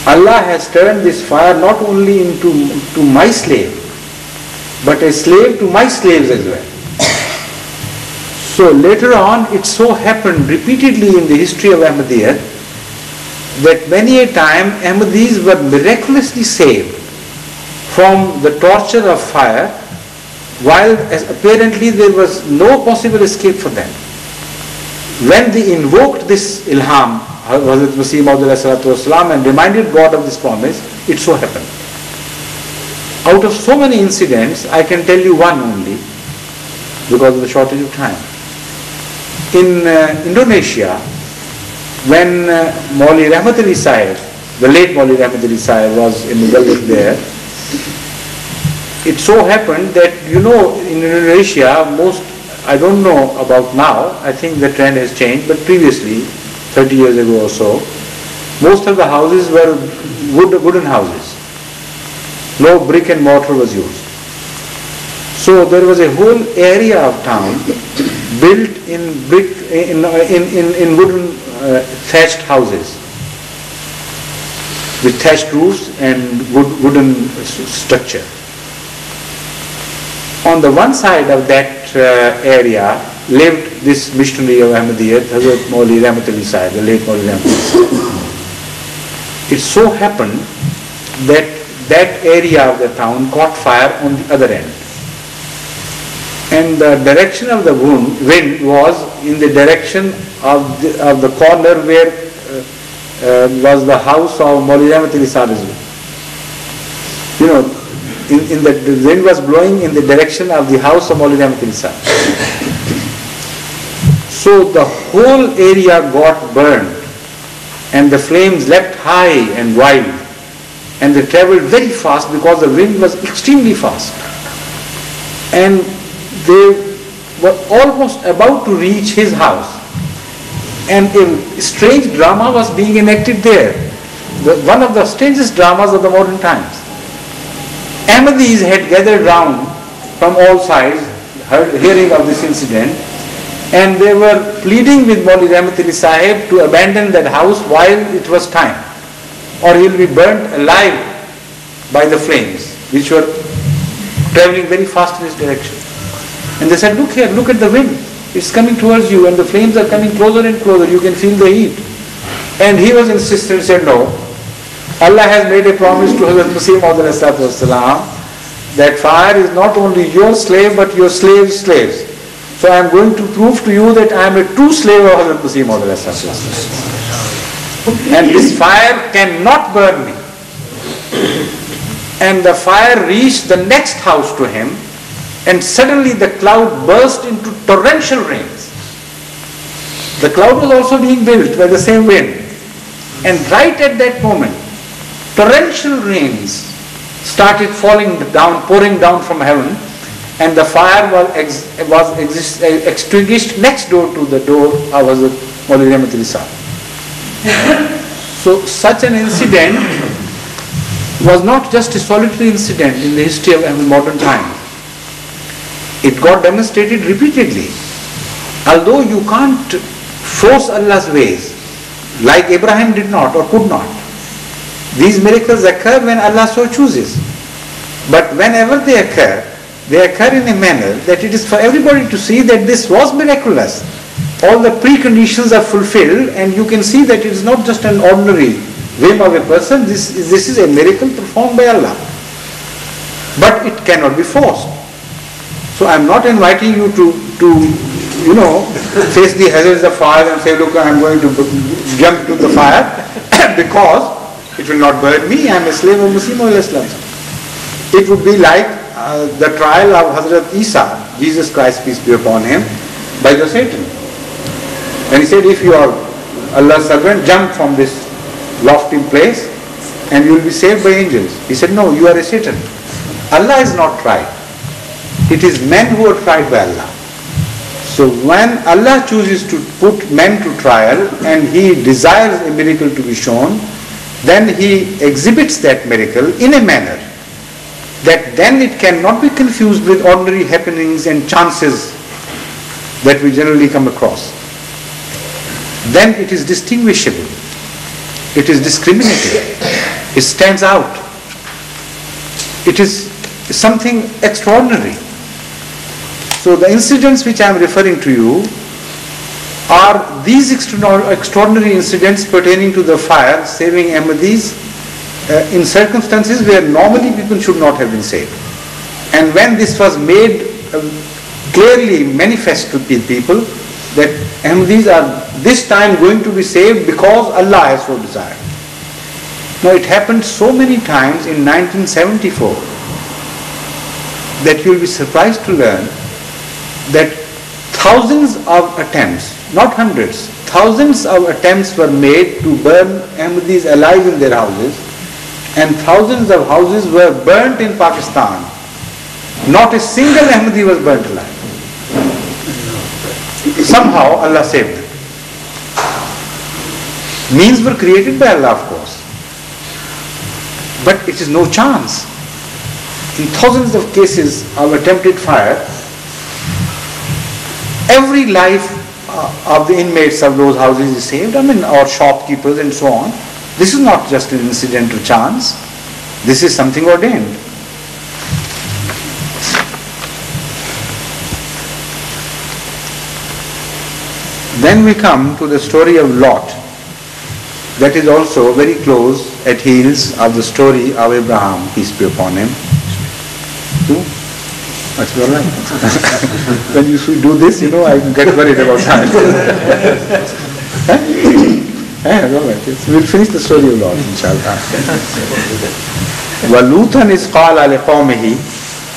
Allah has turned this fire not only into my slave, but a slave to my slaves as well. So later on it so happened repeatedly in the history of Ahmadiyya that many a time Ahmadis were miraculously saved from the torture of fire while apparently there was no possible escape for them. When they invoked this ilham, Hazrat Masih Maud and reminded God of this promise, it so happened. Out of so many incidents, I can tell you one only, because of the shortage of time. In Indonesia, when Maulvi Rahmat Ali Sahib, the late Maulvi Rahmat Ali Sahib was in the government there, it so happened that, in Indonesia, I don't know about now, I think the trend has changed, but previously, 30 years ago or so, most of the houses were wooden houses. No brick and mortar was used. So there was a whole area of town built in wooden thatched houses with thatched roofs and wooden structure. On the one side of that area lived this missionary of Ahmadiyyat, Hazrat Maulvi Rahmat Ali Sahib, the late Maulvi Rahmat Ali Sahib. It so happened that that area of the town caught fire on the other end. And the direction of the wind was in the direction of the corner where was the house of Maulvi Rahmat Ali Sahib. The wind was blowing in the direction of the house of Maulvi Rahmat Ali Sahib. So the whole area got burned and the flames leapt high and wide and they traveled very fast because the wind was extremely fast. And they were almost about to reach his house. And a strange drama was being enacted there. One of the strangest dramas of the modern times. Ahmadis had gathered round from all sides, hearing of this incident, and they were pleading with Maulvi Rahmat Ali Sahib to abandon that house while it was time, or he will be burnt alive by the flames, which were traveling very fast in his direction. And they said, look here, look at the wind. It's coming towards you and the flames are coming closer and closer. You can feel the heat. And he was insistent, said, no. Allah has made a promise to Hazrat Masih Maud that fire is not only your slave but your slave's slaves. So I am going to prove to you that I am a true slave of Hazrat Masih Maud. And this fire cannot burn me. And the fire reached the next house to him, and suddenly the cloud burst into torrential rains. The cloud was also being built by the same wind. And right at that moment, torrential rains started falling down, pouring down from heaven, and the fire was extinguished next door to the door of Hazrat Maulvi Rahmat Ali Sahib. So such an incident was not just a solitary incident in the history of modern times. It got demonstrated repeatedly. Although you can't force Allah's ways, like Abraham did not or could not. These miracles occur when Allah so chooses. But whenever they occur in a manner that it is for everybody to see that this was miraculous. All the preconditions are fulfilled and you can see that it is not just an ordinary whim of a person, this is a miracle performed by Allah. But it cannot be forced. So I am not inviting you to face the hazards of fire and say, look, I am going to jump to the fire because it will not burn me, I am a slave of Masih Maud. It would be like the trial of Hazrat Isa, Jesus Christ, peace be upon him, by the Satan. And he said, if you are Allah's servant, jump from this lofty place and you will be saved by angels. He said, no, you are a Satan. Allah is not tried. It is men who are tried by Allah. So when Allah chooses to put men to trial and He desires a miracle to be shown, then He exhibits that miracle in a manner that then it cannot be confused with ordinary happenings and chances that we generally come across. Then it is distinguishable. It is discriminative. It stands out. It is something extraordinary. So the incidents which I am referring to you are these extraordinary incidents pertaining to the fire saving Ahmadis in circumstances where normally people should not have been saved. And when this was made clearly manifest to the people that Ahmadis are this time going to be saved because Allah has so desired. Now it happened so many times in 1974 that you will be surprised to learn that thousands of attempts, not hundreds, thousands of attempts were made to burn Ahmadis alive in their houses, and thousands of houses were burnt in Pakistan. Not a single Ahmadi was burnt alive. Somehow Allah saved them. Means were created by Allah, of course. But it is no chance. In thousands of cases of attempted fire, every life of the inmates of those houses is saved, or shopkeepers and so on. This is not just an incidental chance. This is something ordained. Then we come to the story of Lot. That is also very close at heels of the story of Abraham, peace be upon him. That's all right. When you do this, I get worried about time. All right. We'll finish the story of Lot, inshallah. وَلُوتًا إِذْ قَالَ لِقَوْمِهِ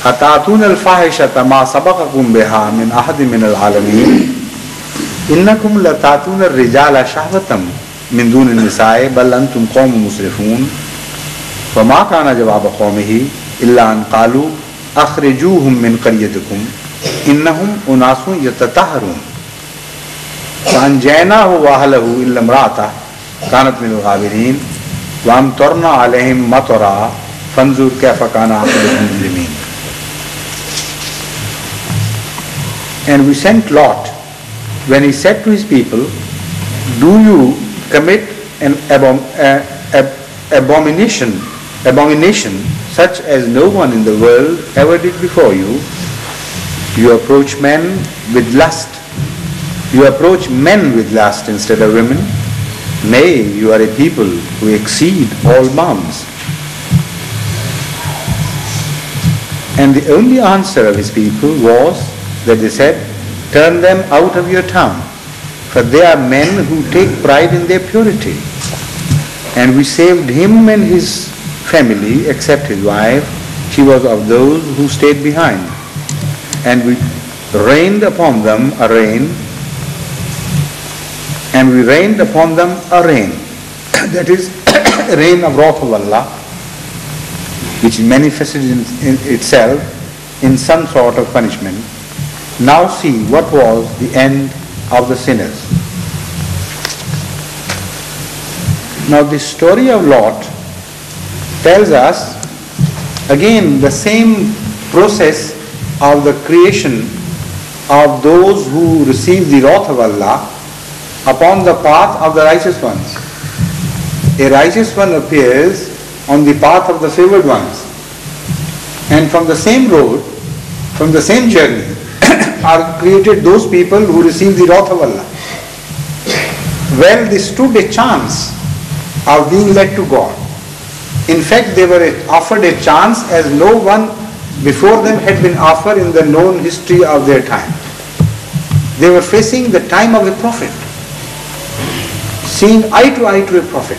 أَتَأْتُونَ الْفَاحِشَةَ مَا سَبَقَكُم بِهَا مِنْ أَحَدٍ مِنَ الْعَالَمِينَ إِنَّكُمْ لَتَأْتُونَ الرِّجَالَ شَهْوَةً مِنْ دُونِ النِّسَاءِ بَلْ أَنْتُمْ قَوْمٌ مُسْرِفُونَ فَمَا كَانَ جَوَابَ قَوْمِهِ إِلَّا أَنْ قَالُوا أَخْرِجُوهُمْ مِنْ قَرْيَتِكُمْ إِنَّهُمْ أُنَاسٌ يَتَطَهَّرُونَ فَأَنْجَيْنَاهُ وَأَهْلَهُ إِلَّا امْرَأَتَهُ كَانَتْ مِنَ الْغَابِرِينَ وَأَمْطَرْنَا عَلَيْهِمْ مَطَرًا فَانظُرْ كَيْفَ كَانَ عَاقِبَةُ الْمُجْرِمِينَ. And we sent Lot when he said to his people, do you commit an abomination such as no one in the world ever did before you? You approach men with lust. You approach men with lust instead of women. Nay, you are a people who exceed all bounds. And the only answer of his people was that they said, turn them out of your town, for they are men who take pride in their purity. And we saved him and his family, except his wife. She was of those who stayed behind. And we rained upon them a rain. And we rained upon them a rain. That is, a rain of wrath of Allah, which manifested in itself in some sort of punishment. Now see what was the end of the sinners. Now the story of Lot tells us again the same process of the creation of those who receive the wrath of Allah upon the path of the righteous ones. A righteous one appears on the path of the favored ones, and from the same road, from the same journey, are created those people who receive the wrath of Allah. Well, they stood a chance of being led to God. In fact, they were offered a chance as no one before them had been offered in the known history of their time. They were facing the time of a prophet, seeing eye to a prophet,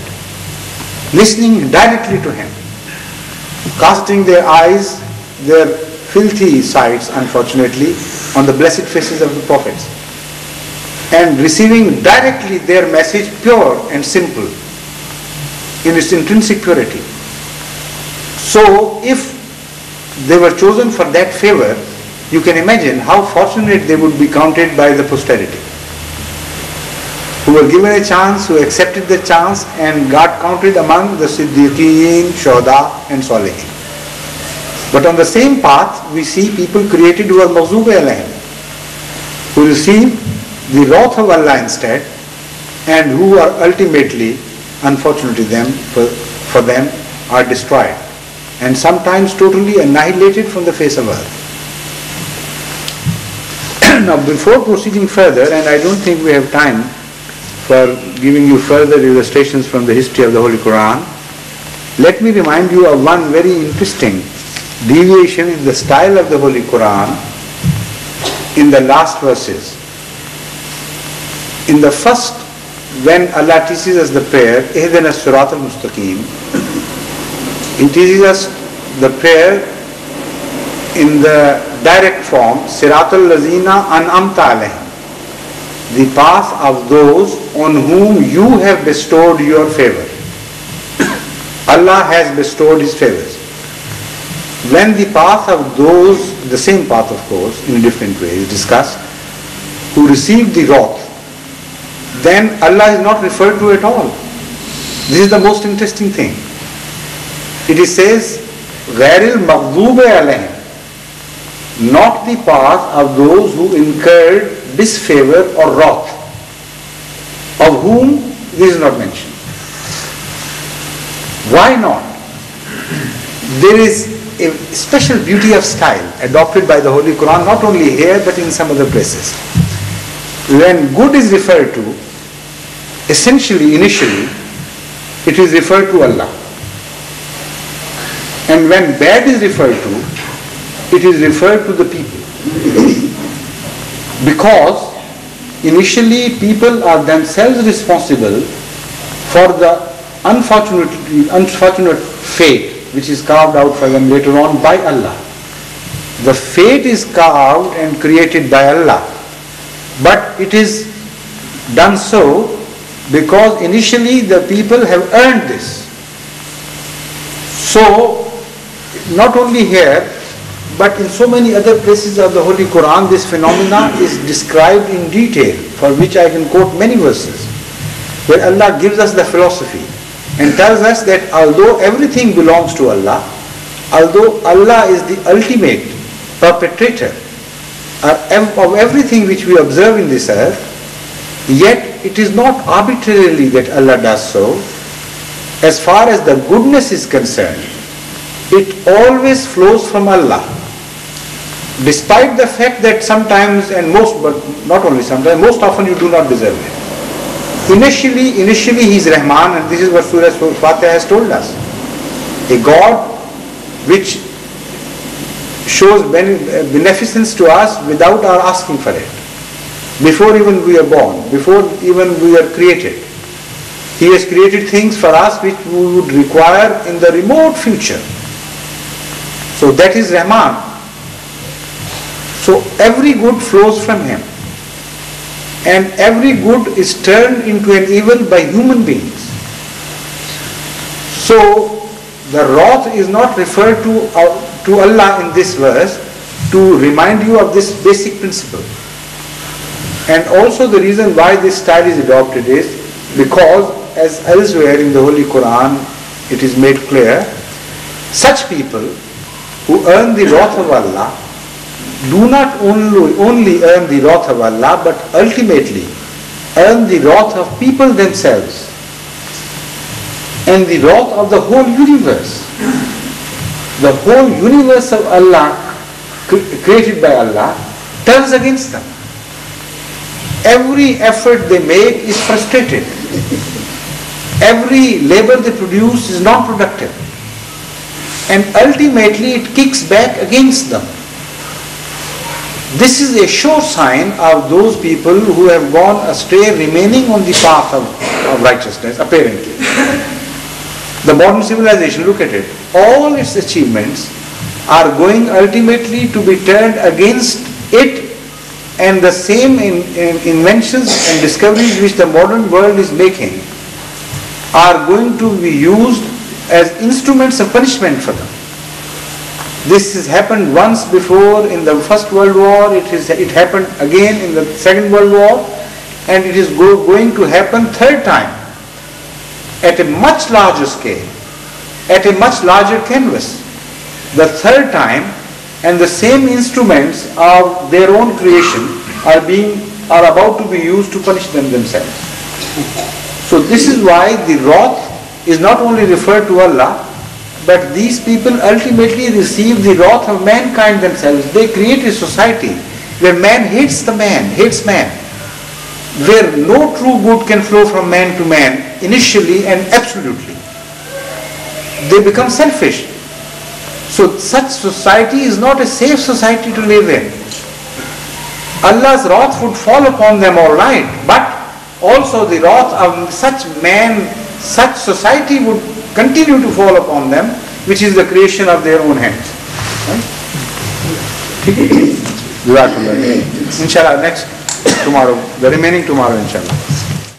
listening directly to him, casting their eyes, their filthy sights, unfortunately, on the blessed faces of the prophets, and receiving directly their message pure and simple in its intrinsic purity. So if they were chosen for that favor, you can imagine how fortunate they would be counted by the posterity, who were given a chance, who accepted the chance and got counted among the Siddiqeen, Shuhada and Salihin. But on the same path, we see people created who are Maghzoob alayhim, who receive the wrath of Allah instead, and who are ultimately, unfortunately for them, are destroyed, and sometimes totally annihilated from the face of earth. Now, before proceeding further, and I don't think we have time for giving you further illustrations from the history of the Holy Quran, let me remind you of one very interesting deviation in the style of the Holy Quran in the last verses. In the first, when Allah teaches us the prayer, Ihdina as-sirat al-mustaqim, He teaches us the prayer in the direct form, Siratul lazina an'amta alayhim, the path of those on whom you have bestowed your favor. Allah has bestowed His favors. When the path of those, the same path of course, in different ways discussed, who received the wrath, then Allah is not referred to at all. This is the most interesting thing. It says, غَيْرِ الْمَغْضُوبِ عَلَيْهِمْ, not the path of those who incurred disfavor or wrath, of whom this is not mentioned. Why not? There is a special beauty of style adopted by the Holy Quran, not only here but in some other places. When good is referred to, essentially, initially, it is referred to Allah. And when bad is referred to, it is referred to the people. Because initially people are themselves responsible for the unfortunate fate which is carved out for them later on by Allah. The fate is carved and created by Allah, but it is done so because initially the people have earned this. So, not only here, but in so many other places of the Holy Quran, this phenomena is described in detail, for which I can quote many verses, where Allah gives us the philosophy and tells us that although everything belongs to Allah, although Allah is the ultimate perpetrator of everything which we observe in this earth, yet it is not arbitrarily that Allah does so. As far as the goodness is concerned, it always flows from Allah. Despite the fact that sometimes and most, but not only sometimes, most often you do not deserve it. Initially He is Rahman, and this is what Surah Fatiha has told us. A God which shows beneficence to us without our asking for it. Before even we are born, before even we are created, He has created things for us which we would require in the remote future. So that is Rahman. So every good flows from Him. And every good is turned into an evil by human beings. So the wrath is not referred to Allah in this verse to remind you of this basic principle. And also the reason why this style is adopted is because, as elsewhere in the Holy Quran it is made clear, such people who earn the wrath of Allah do not only earn the wrath of Allah, but ultimately earn the wrath of people themselves and the wrath of the whole universe. The whole universe of Allah, created by Allah, turns against them. Every effort they make is frustrated. Every labor they produce is non-productive. And ultimately it kicks back against them. This is a sure sign of those people who have gone astray, remaining on the path of righteousness, apparently. The modern civilization, look at it. All its achievements are going ultimately to be turned against it, and the same inventions and discoveries which the modern world is making are going to be used as instruments of punishment for them. This has happened once before in the First World War, it happened again in the Second World War, and it is going to happen third time at a much larger scale, at a much larger canvas. The third time, and the same instruments of their own creation are about to be used to punish them themselves. So this is why the wrath is not only referred to Allah, but these people ultimately receive the wrath of mankind themselves. They create a society where man hates man, where no true good can flow from man to man initially and absolutely. They become selfish. So such society is not a safe society to live in. Allah's wrath would fall upon them all right, but also the wrath of such man, such society would continue to fall upon them, which is the creation of their own hands. Right? Inshallah, next tomorrow, the remaining tomorrow, inshallah.